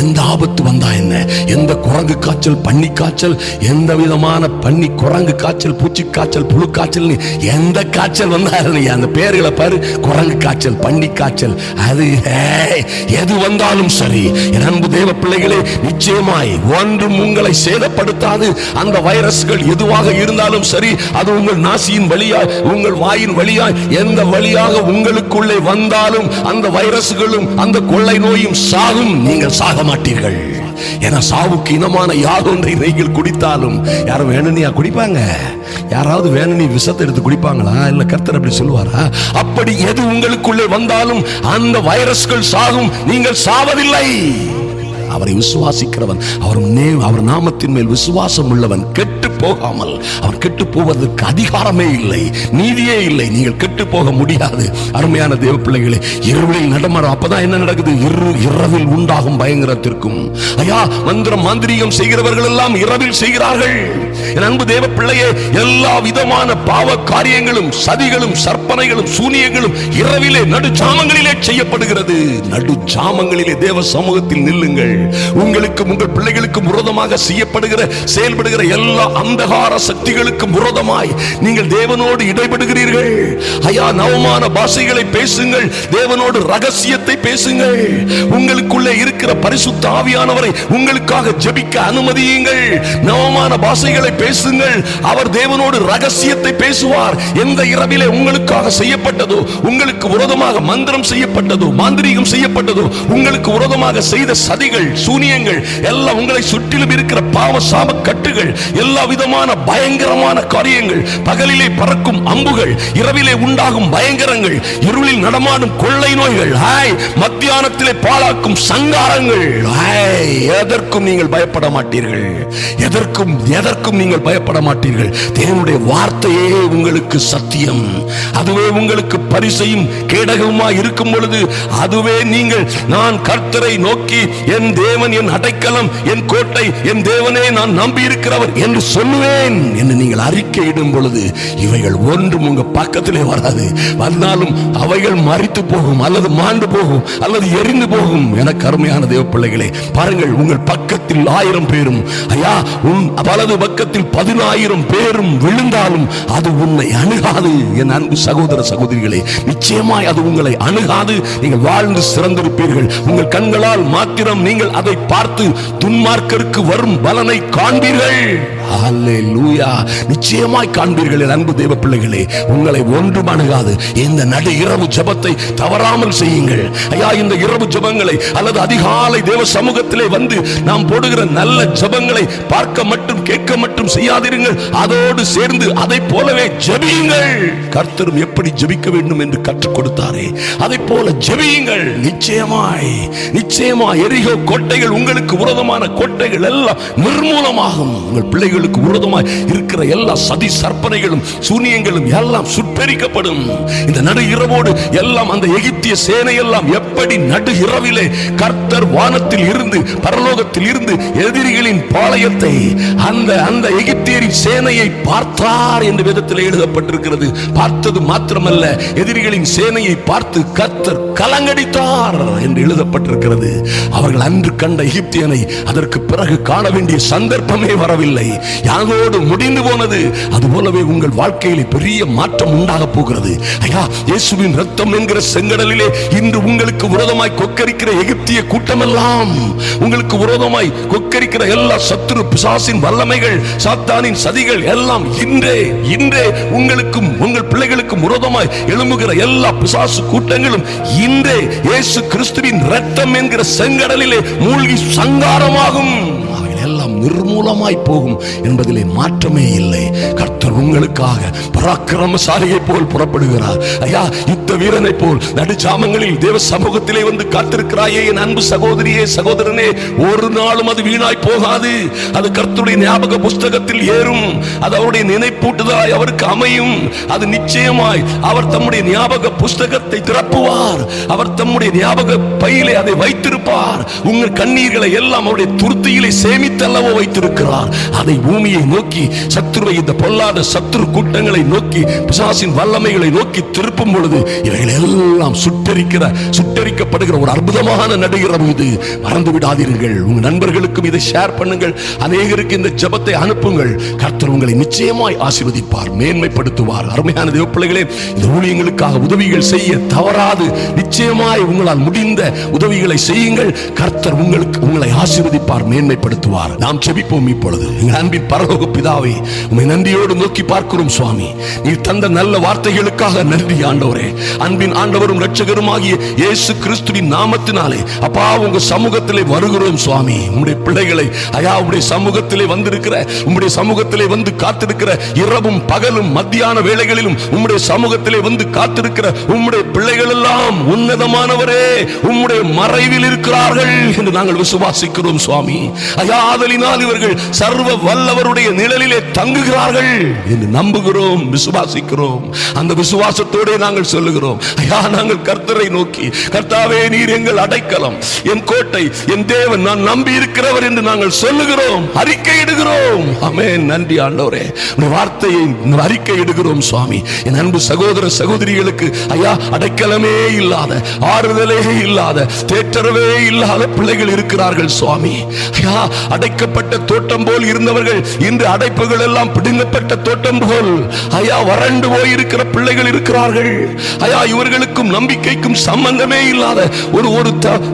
எந்த ஆபத்து வந்தா என்ன, எந்த குரங்கு காய்ச்சல், பன்னி காய்ச்சல், எந்த விதமான பன்னி குரங்கு காய்ச்சல், பூச்சி காய்ச்சல், புழு காய்ச்சல், எந்த காய்ச்சல் வந்தாலும் அந்த பேர்களை பாரு, குரங்கு காய்ச்சல், பன்னி காய்ச்சல், அது எது வந்தாலும் சரி என் அன்பு தேவ பிள்ளைகளே, நிச்சயமாய் ஒன்றும் உங்களை சேதப்படுத்தாது. அந்த வைரஸ்கள் எதுவாக இருந்தாலும் சரி, அது உங்கள் நாசியின் வழியாய், உங்கள் வாயின் வழியாய், எந்த வழியாக உங்களுக்குள்ளே வந்தாலும் அந்த வைரஸ்களும் அந்த கொள்ளை நோயும் சாகும், நீங்கள் சாக மாட்டீர்கள். என சாவுக்கு இனமான யாதொன்றை நீங்கள் குடித்தாலும், யாரும் வேணும்னியா குடிப்பாங்க? யாராவது வேணும்னி விஷத்தை எடுத்து குடிப்பாங்களா? இல்ல கர்த்தர் அப்படி சொல்லுவாரா? அப்படி எது உங்களுக்குள்ளே வந்தாலும் அந்த வைரஸ்கள் சாகும், நீங்கள் சாவதில்லை. அவரை விசுவாசிக்கிறவன், அவர் நாமத்தின் மேல் விசுவாசம் உள்ளவன் கெட்டு போகாமல், அவன் கெட்டு போவதற்கு அதிகாரமே இல்லை, நீதியே இல்லை. நீங்கள் கெட்டு போக முடியாது. அருமையான தேவ பிள்ளைகளே, இரவில் நடமாடும். அப்பதான் என்ன நடக்குது? இரவில் உண்டாகும் பயங்கரத்திற்கும், ஐயா, மந்திரம் மாந்திரீகம் செய்கிறவர்கள் எல்லாம் இரவில் செய்கிறார்கள். என் அன்பு தேவ பிள்ளையே, எல்லா விதமான பாவ காரியங்களும், சதிகளும், சற்பனைகளும், சூனியங்களும் இரவிலே நடுஜாமங்களிலே செய்யப்படுகிறது. நடுஜாமங்களிலே தேவ சமூகத்தில் நில்லுங்கள். உங்களுக்கும் உங்கள் பிள்ளைகளுக்கும் விரோதமாக செய்யப்படுகிற, செயல்படுகிற எல்லா அந்தகார சக்திகளுக்கும் விரோதமாய் நீங்கள் தேவனோடு இடைபடுகிறீர்கள். ஐயா, நவமான பாஷைகளை பேசுங்கள், தேவனோடு ரகசியத்தை பேசுங்கள். உங்களுக்குள்ளே இருக்கிற பரிசுத்த ஆவியானவரை உங்களுக்காக ஜெபிக்க அனுமதியுங்கள். நவமான பாஷைகளை பேசுங்கள். அவர் தேவனோடு ரகசியத்தை பேசுவார். எந்த இரவிலே உங்களுக்காக செய்யப்பட்டதோ, உங்களுக்கு விரோதமாக மந்திரம் செய்யப்பட்டதோ, மாந்திரீகம் செய்யப்பட்டதோ, உங்களுக்கு விரோதமாக செய்த சதிகள், சூனியங்கள் எல்லாம், உங்களை சுற்றிலும் இருக்கிற பாவ சாப கட்டுகள், எல்லா விதமான பயங்கரமான காரியங்கள், பகலிலே பறக்கும் அம்புகள், இரவிலே உண்டாகும் பயங்கரங்கள், இருளில் நடமாடும் கொள்ளை நோய்கள், மத்தியானத்திலே பாழாக்கும் சங்காரங்கள், எதற்கும் நீங்கள் பயப்பட மாட்டீர்கள். எதற்கும் நீங்கள் பயப்பட மாட்டீர்கள். தேவனுடைய வார்த்தையே உங்களுக்கு சத்தியம். அதுவே உங்களுக்கு பரிசையும் கேடகமாய் இருக்கும் பொழுது, அதுவே நீங்கள், நான் கர்த்தரை நோக்கி, என் தேவன் என் அடைக்கலம், என் கோட்டை, என் தேவனே நான் நம்பி இருக்கிறவர் என்று சொல்லுவேன் என்று நீங்கள் அறிக்கையிடும் பொழுது, இவைகள் ஒன்றும் உங்க பக்கத்திலே வராது. வந்தாலும் அவைகள் மரித்து போகும், அல்லது மாண்டு போகும், அல்லது எரிந்து போகும். என கருமையான தேவ பிள்ளைகளே, பாருங்கள், உங்கள் பக்கத்தில் 1000 பேரும், ஐயா, உன் வலது பக்கத்தில் 10,000 பேரும் விழுந்தாலும் அது உன்னை அணுகாது. என் அன்பு சகோதர சகோதரிகளே, நிச்சயமாய் அது உங்களை அணுகாது. நீங்கள் வாழ்ந்து சிறந்திருப்பீர்கள். உங்கள் கண்களால் மாத்திரம் நீங்கள் அதை பார்த்து துன்மார்க்கருக்கு வரும் பலனை காண்பீர்கள். ஹல்லேலூயா! நிச்சயமாய் காண்பீர்கள். என் அன்பு தேவ பிள்ளைகளே, உங்களை ஒன்றும் அணுகாது. இந்த நடு இரவு ஜெபத்தை தவறாமல் செய்யுங்கள். ஐயா, இந்த இரவு ஜெபங்களை அல்லது அதிகாலை தேவ சமூகத்திலே வந்து நாம் போடுகிற நல்ல ஜெபங்களை பார்க்க மட்டும், கேட்க மட்டும் செய்யாதிருங்கள். அதோடு சேர்ந்து அதை போலவே ஜெபியுங்கள். கர்த்தரும் எப்படி ஜெபிக்க வேண்டும் என்று கற்றுக் கொடுத்தாரே, அதை போல ஜெபியுங்கள். நிச்சயமாய் எரிகோ கோட்டைகள், உங்களுக்கு விரோதமான கோட்டைகள் எல்லாம் நிர்மூலமாகும். உங்கள் பிள்ளைகளுக்கு விரோதமாய் இருக்கிற எல்லா சதி சற்பனைகளும் சூனியங்களும் எல்லாம் சுட்டெரிக்கப்படும். இந்த நடு இரவோடு எல்லாம் அந்த எகிப்திய சேனை எல்லாம் எப்படி நடு இரவிலே கர்த்தர் வானத்தில் இருந்து, பரலோகத்தில் இருந்து எதிரிகளின் பாளையத்தை, அந்த எகிப்தியரின் சேனையை பார்த்தார் என்று வேதத்தில் எழுதப்பட்டிருக்கிறது. பார்த்தது மாத்திரமல்ல, எதிரிகளின் சேனையை பார்த்து கர்த்தர் கலங்கடித்தார் என்று எழுதப்பட்டிருக்கிறது. அவர்கள் அன்று கண்ட எகிப்தியனை அதற்கு பிறகு காண வேண்டிய சந்தர்ப்பமே வரவில்லை. யாரோடு முடிந்து போனது. அதுபோலவே உங்கள் வாழ்க்கையிலே பெரிய மாற்றம் உண்டாக போகிறது. ஐயா, இயேசுவின் ரத்தம் என்கிற செங்கடலிலே இன்று உங்களுக்கு விரோதமாய் கொக்கரிக்கிற எகிப்திய கூட்டமெல்லாம், உங்களுக்கு விரோதமாய் கொக்கரிக்கிற எல்லா சத்துரு பிசாசின் வல்லமைகள், சாத்தானின் சதிகள் எல்லாம் இன்றே உங்களுக்கும் உங்கள் பிள்ளைகளுக்கும் விரோதமாய் எழும்புகிற எல்லா பிசாசு கூட்டங்களும் இன்றே இயேசு கிறிஸ்துவின் ரத்தம் என்கிற செங்கடலிலே மூழ்கி சங்காரமாகும். எல்லாம் நிர்மூலமாய் போகும் என்பதிலே மாற்றமே இல்லை. கர்த்தர் உங்களுக்காக பராக்கிரமசாலியை போல் புறப்படுகிறார். ஐயா, யுத்த வீரனை போல் நடுஜாமங்களில் தேவ சமூகத்திலே வந்து காத்திருக்கிறாயே என் அன்பு சகோதரியே, சகோதரனே, ஒரு நாளும் அது வீணாய் போகாது. அது கர்த்தருடைய ஞாபக புஸ்தகத்தில் ஏறும். அது அவருடைய நினைப்பூட்டுதலாய் அவருக்கு அமையும். அது நிச்சயமாய் அவர் தம்முடைய ஞாபக புஸ்தகத்தை திறப்புவார். அவர் தம்முடைய ஞாபக பையிலே அதை வைத்திருப்பார். உங்கள் கண்ணீர்களை எல்லாம் அவருடைய துருத்தியிலே சேமித்தல்லவோ வைத்திருக்கிறார். அதை பூமியை நோக்கி சத்துருவை, இந்த பொல்லாத சத்துரு கூட்டங்களை நோக்கி, பிசாசின் வல்லமைகளை நோக்கி திருப்பும் பொழுது இவைகள் எல்லாம் சுட்டரிக்கப்படுகிற ஒரு அற்புதமான நடுகிறவு இது. மறந்து விடாதீர்கள். உங்க நண்பர்களுக்கும் இதை ஷேர் பண்ணுங்கள். அநேகருக்கு இந்த ஜெபத்தை அனுப்புங்கள். கர்த்தர் உங்களை நிச்சயமாய் ஆசீர்வதிப்பார், மேன்மைப்படுத்துவார். அருமையான தேவ பிள்ளைகளே, இந்த ஊழியங்களுக்காக உதவிகள் செய்ய தவறாது. நிச்சயமாய் உங்களால் முடிந்த உதவிகளை செய்யுங்கள். கர்த்தர் உங்களை ஆசீர்வதிப்பார், மேன்மைப்படுத்துவார். நாம் ஜெபிப்போம் இப்பொழுது. எங்கள் அன்பின் பரலோக பிதாவே, உம்மை நன்றியோடு நோக்கி பார்க்கிறோம் சுவாமி. நீர் தந்த நல்ல வார்த்தைகளுக்காக நன்றி ஆண்டவரே. அன்பின் ஆண்டவரும் இரட்சகருமாகிய இயேசு கிறிஸ்துவின் நாமத்தினாலே அப்பா உங்க சமூகத்திலே வருகிறோம் சுவாமி. உம்முடைய பிள்ளைகளை ஐயா உம்முடைய சமூகத்திலே வந்திருக்கிற, உம்முடைய சமூகத்திலே வந்து காத்திருக்கிற, இரவும் பகலும் மத்தியான வேளைகளிலும் உம்முடைய சமூகத்திலே வந்து காத்திருக்கிற உம்முடைய பிள்ளைகள் எல்லாம் உன்னதமானவரே உம்முடைய மறைவில் இருக்கிறார்கள் என்று நாங்கள் விசுவாசிக்கிறோம் சுவாமி. ஆதலினால் இவர்கள் சர்வ வல்லவருடைய நிழலிலே தங்குகிறார்கள் என்று நம்புகிறோம், விசுவாசிக்கிறோம். அந்த விசுவாசத்தோடு நாங்கள் சொல்லுகிறோம், ஐயா நாங்கள் கர்த்தரை நோக்கி, கர்த்தாவே நீர் எங்கள் அடைக்கலம், என் கோட்டை, என் தேவன், நான் நம்பி இருக்கிறவர் என்று நாங்கள் சொல்லுகிறோம், அறிக்கையிடுகிறோம். ஆமென். நன்றி ஆண்டவரே. உம்முடைய வார்த்தையை அறிக்கையிடுகிறோம் சுவாமி. என் அன்பு சகோதர சகோதரிகளுக்கு ஐயா அடைக்கலமே இல்லாத, ஆறுதலே இல்லாத, தேற்றரவே இல்லாத பிள்ளைகள் இருக்கிறார்கள் சுவாமி. ஐயா அடைக்கப்பட்ட தோட்டம் போல் இருந்தவர்கள் இன்று அடைப்புகள் எல்லாம் பிடுங்கப்பட்ட தோட்டம் போல் ஐயா வறண்டு போய் இருக்கிற பிள்ளைகள் இருக்கிறார்கள். ஐயா இவர்களுக்கும் நம்பிக்கைக்கும் சம்பந்தமே இல்லாத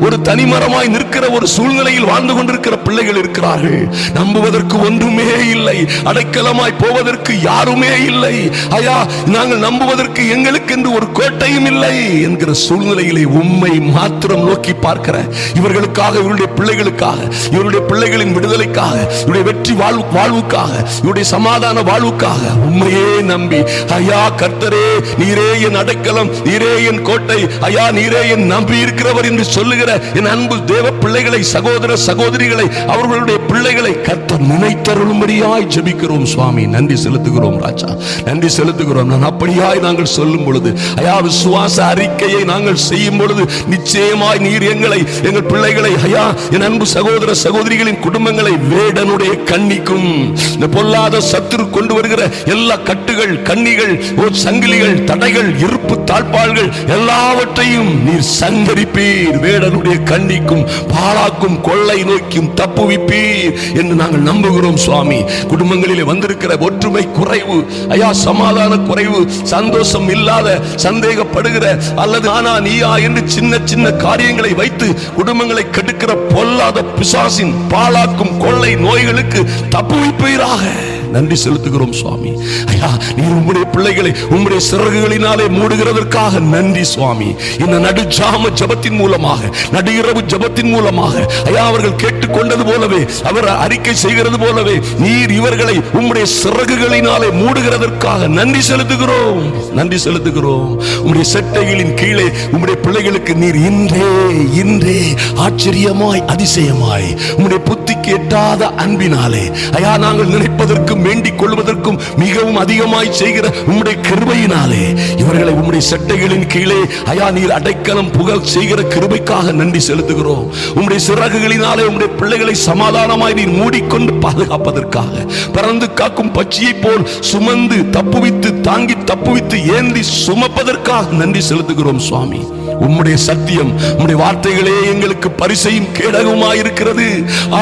ஒரு தனிமரமாய் நிற்கிற ஒரு சூழ்நிலையில் வாழ்ந்து கொண்டிருக்கிற பிள்ளைகள் இருக்கிறார்கள். நம்புவதற்கு ஒன்றுமே இல்லை, அடைக்கலமாய் போவதற்கு யாருமே இல்லை. ஐயா நாங்கள் நம்புவதற்கு எங்களுக்கு என்று ஒரு கோட்டையும் இல்லை என்கிற சூழ்நிலையிலே உம்மை மாத்திரம் நோக்கி பார்க்கிற இவர்களுக்காக, இவருடைய பிள்ளைகளுக்காக, இவருடைய பிள்ளைகளின் விடுதலைக்காக, இவருடைய வெற்றி வாழ்வுக்காக, இவருடைய சமாதான வாழ்வுக்காக உம்மையே நம்பி ஐயா கர்த்தரே நீரே என் அடைக்கலம், நீரே என் கோட்டை, ஐயா நீரே என் நம்பி இருக்கிறவர் என்று சொல்லுகிற என் அன்பு தேவ பிள்ளைகளை, சகோதர சகோதரிகளை, அவர்களுடைய பிள்ளைகளை கர்த்தர் நினைத்தருளும்படியாய் ஜெபிக்கிறோம் சுவாமி. நன்றி செலுத்துகிறோம் ராஜா, நன்றி செலுத்துகிறோம். நான் அப்படியாய் நாங்கள் சொல்லும் பொழுது ஐயா விசுவாச அறிக்கையை நாங்கள் செய்யும் பொழுது நிச்சயமாய் நீர் எங்களை, எங்கள் பிள்ளைகளை, ஐயா என் அன்பு சகோதர சகோதரிகளின் குடும்பங்களை வேடனுடைய கண்ணிக்கும், இந்த பொல்லாத சத்துரு கொண்டு வருகிற எல்லா கட்டுகள், கண்ணிகள், சங்கிலிகள், தடைகள், இருப்பு தாழ்பாள்கள் எல்லாவற்றையும் நீர் சங்கரிப்பீர். வேடனுடைய கண்ணிக்கும் பாழாக்கும் கொள்ளை நோய்க்கும் தப்புவிப்பீர் என்று நாங்கள் நம்புகிறோம் சுவாமி. குடும்பங்களிலே வந்திருக்கிற ஒற்றுமை குறைவு, ஐயா சமாதான குறைவு, சந்தோஷம் இல்லாத, சந்தேகப்படுகிற அல்லது ஆனா நீயா என்று சின்ன சின்ன காரியங்களை வைத்து குடும்பங்களை கெடுக்கிற பொல்லாத பிசாசின் பாழாக்கும் கொள்ளை நோய்களுக்கு தப்புவிப்பீராக. நன்றி செலுத்துகிறோம் சுவாமி. ஐயா நீர் உம்முடைய பிள்ளைகளை உம்முடைய சிறகுகளினாலே மூடுகிறதற்காக நன்றி சுவாமி. இந்த நடுஜாம ஜபத்தின் மூலமாக, நடு இரவு ஜபத்தின் மூலமாக ஐயா அவர்கள் கேட்டுக்கொண்டது போலவே, அவர் அறிக்கை செய்கிறது போலவே நீர் இவர்களை உம்முடைய சிறகுகளினாலே மூடுகிறதற்காக நன்றி செலுத்துகிறோம், நன்றி செலுத்துகிறோம். உம்முடைய செட்டைகளின் கீழே உம்முடைய பிள்ளைகளுக்கு நீர் இன்றே ஆச்சரியமாய், அதிசயமாய், உம்முடைய புத்திக்கு எட்டாத அன்பினாலே ஐயா நாங்கள் நினைப்பதற்கும் வேண்டிக் கொள்வதற்கும் மிகவும் அதிகமாய் செய்கிற உம்முடைய கிருபையினாலே இவர்களை உம்முடைய சட்டைகளின் கீழே ஐயா நீர் அடைக்கலம் புகழ் செய்கிற கிருபைக்காக நன்றி செலுத்துகிறோம். உம்முடைய சிறகுகளினாலே உம்முடைய பிள்ளைகளை சமாதானமாய் நீர் மூடிக்கொண்டு பாதுகாப்பதற்காக, பறந்து காக்கும் பட்சியை போல் சுமந்து தப்புவித்து, தாங்கி தப்புவித்து, ஏந்தி சுமப்பதற்காக நன்றி செலுத்துகிறோம் சுவாமி. உம்முடைய சத்தியம், உம்முடைய வார்த்தைகளே எங்களுக்கு பரிசையும் கேடகமாயிருக்கிறது.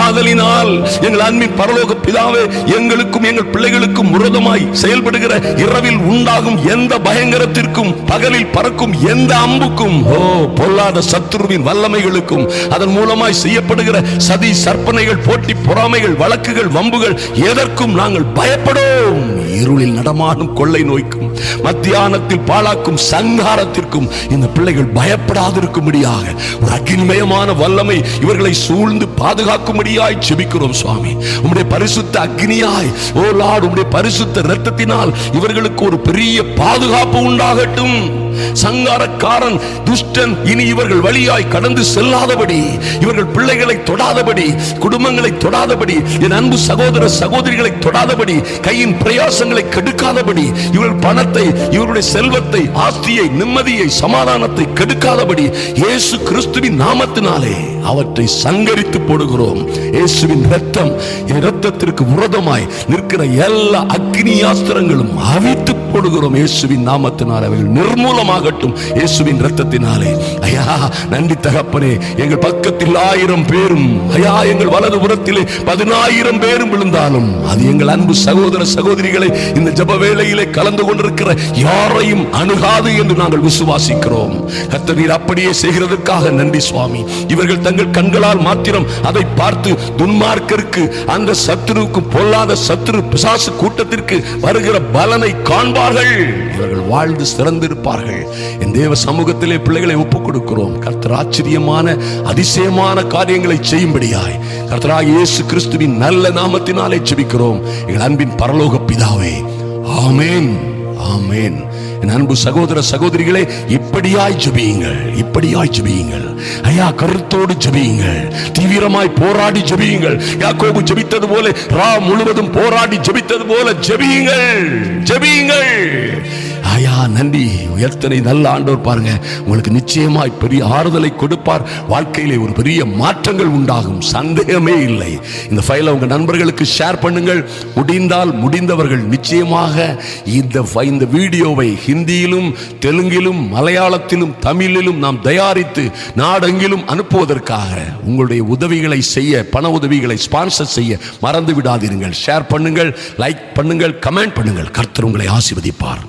ஆதலினால் எங்கள் அன்பின் பரலோக பிதாவே, எங்களுக்கும் எங்கள் பிள்ளைகளுக்கும் விரோதமாய் செயல்படுகிற இரவில் உண்டாகும் எந்த பயங்கரத்திற்கும், பகலில் பறக்கும் எந்த அம்புக்கும், பொல்லாத சத்துருவின் வல்லமைகளுக்கும், அதன் மூலமாய் செய்யப்படுகிற சதி சற்பனைகள், போட்டி பொறாமைகள், வழக்குகள், வம்புகள் எதற்கும் நாங்கள் பயப்படோம். இருளில் நடமாடும் கொள்ளை நோய்க்கும், மத்தியானத்தில் பாழாக்கும் சங்காரத்திற்கும் இந்த பிள்ளைகள் பயப்படாதிருக்கும்படியாக ஒரு அக்னிமயமான வல்லமை இவர்களை சூழ்ந்து பாதுகாக்கும்படியாய் ஜெபிக்கிறோம் சுவாமி. உம்முடைய பரிசுத்த அக்னியாய், ஓ லார்ட், உம்முடைய பரிசுத்த இரத்தத்தினால் இவர்களுக்கு ஒரு பெரிய பாதுகாப்பு உண்டாகட்டும். சங்காரக்காரன் துஷ்டன் இனி இவர்கள் வழியாய் கடந்து செல்லாதபடி, இவர்கள் பிள்ளைகளை தொடாதபடி, குடும்பங்களை தொடாதபடி, என் அன்பு சகோதர சகோதரிகளை தொடாதபடி, கையின் பிரயாசங்களை கெடுக்காதபடி, இவர்கள் பணத்தை, இவருடைய செல்வத்தை, ஆஸ்தியை, நிம்மதியை, சமாதானத்தை கெடுக்காதபடி இயேசு கிறிஸ்துவின் நாமத்தினாலே அவற்றை சங்கரித்து போடுகிறோம். இயேசுவின் இரத்தம், இரத்தத்திற்கு விரோதமாய் நிற்கிற எல்லா அக்னியாஸ்திரங்களும் அவித்து போடுகிறோம். இயேசுவின் நாமத்தினாலே அவைகள் நிர்மூலமாகட்டும். இயேசுவின் இரத்தத்தினாலே. ஐயா நன்றி தகப்பனே. எங்கள் பக்கத்தில் 1000 பேரும், ஐயா எங்கள் வலது புறத்திலே 10,000 பேரும் விழுந்தாலும் அது எங்கள் அன்பு சகோதர சகோதரிகளை இந்த ஜெப வேளையிலே கலந்து கொண்டிருக்கிற யாரையும் அணுகாது என்று நாங்கள் விசுவாசிக்கிறோம். கர்த்தர் நீர் அப்படியே செய்கிறதற்காக நன்றி சுவாமி. இவர்கள் தங்கள் கண்களால் மாத்திரம் அதை பார்த்து துன்மார்க்கருக்கு, அந்த சத்துருவுக்கு, பொல்லாத சத்துரு பிசாசு கூட்டத்திற்கு வருகிற பலனை காண்பார்கள். இவர்கள் வாழ்ந்து சிறந்திருப்பார்கள். என் தேவ சமூகத்திலே பிள்ளைகளை ஒப்புக் கொடுக்கிறோம். கர்த்தர் ஆச்சரியமான அதிசயமான காரியங்களை செய்யும்படியாய் கர்த்தராகிய இயேசு கிறிஸ்துவின் நல்ல நாமத்தினாலே ஜெபிக்கிறோம் எங்கள் அன்பின் பரலோக பிதாவே. ஆமென், ஆமென். என் அன்பு சகோதர சகோதரிகளே, இப்படியாய் ஜெபியுங்கள், இப்படியாய் ஜெபியுங்கள். ஐயா கருத்தோடு ஜெபியுங்கள், தீவிரமாய் போராடி ஜெபியுங்கள். யாக்கோபு ஜெபித்தது போல, ரா முழுவதும் போராடி ஜெபித்தது போல ஜெபியுங்கள், ஜெபியுங்கள். ஐயா நன்றி. எத்தனை நல்ல ஆண்டவர் பாருங்க. உங்களுக்கு நிச்சயமாய் பெரிய ஆறுதலை கொடுப்பார். வாழ்க்கையிலே ஒரு பெரிய மாற்றங்கள் உண்டாகும், சந்தேகமே இல்லை. இந்த ஃபைலை உங்க நண்பர்களுக்கு ஷேர் பண்ணுங்கள். முடிந்தால் முடிந்தவர்கள் நிச்சயமாக இந்த வீடியோவை ஹிந்தியிலும், தெலுங்கிலும், மலையாளத்திலும், தமிழிலும் நாம் தயாரித்து நாடெங்கிலும் அனுப்புவதற்காக உங்களுடைய உதவிகளை செய்ய, பண உதவிகளை ஸ்பான்சர் செய்ய மறந்து விடாதீர்கள். ஷேர் பண்ணுங்கள், லைக் பண்ணுங்கள், கமெண்ட் பண்ணுங்கள். கர்த்தர் உங்களை ஆசீர்வதிப்பார்.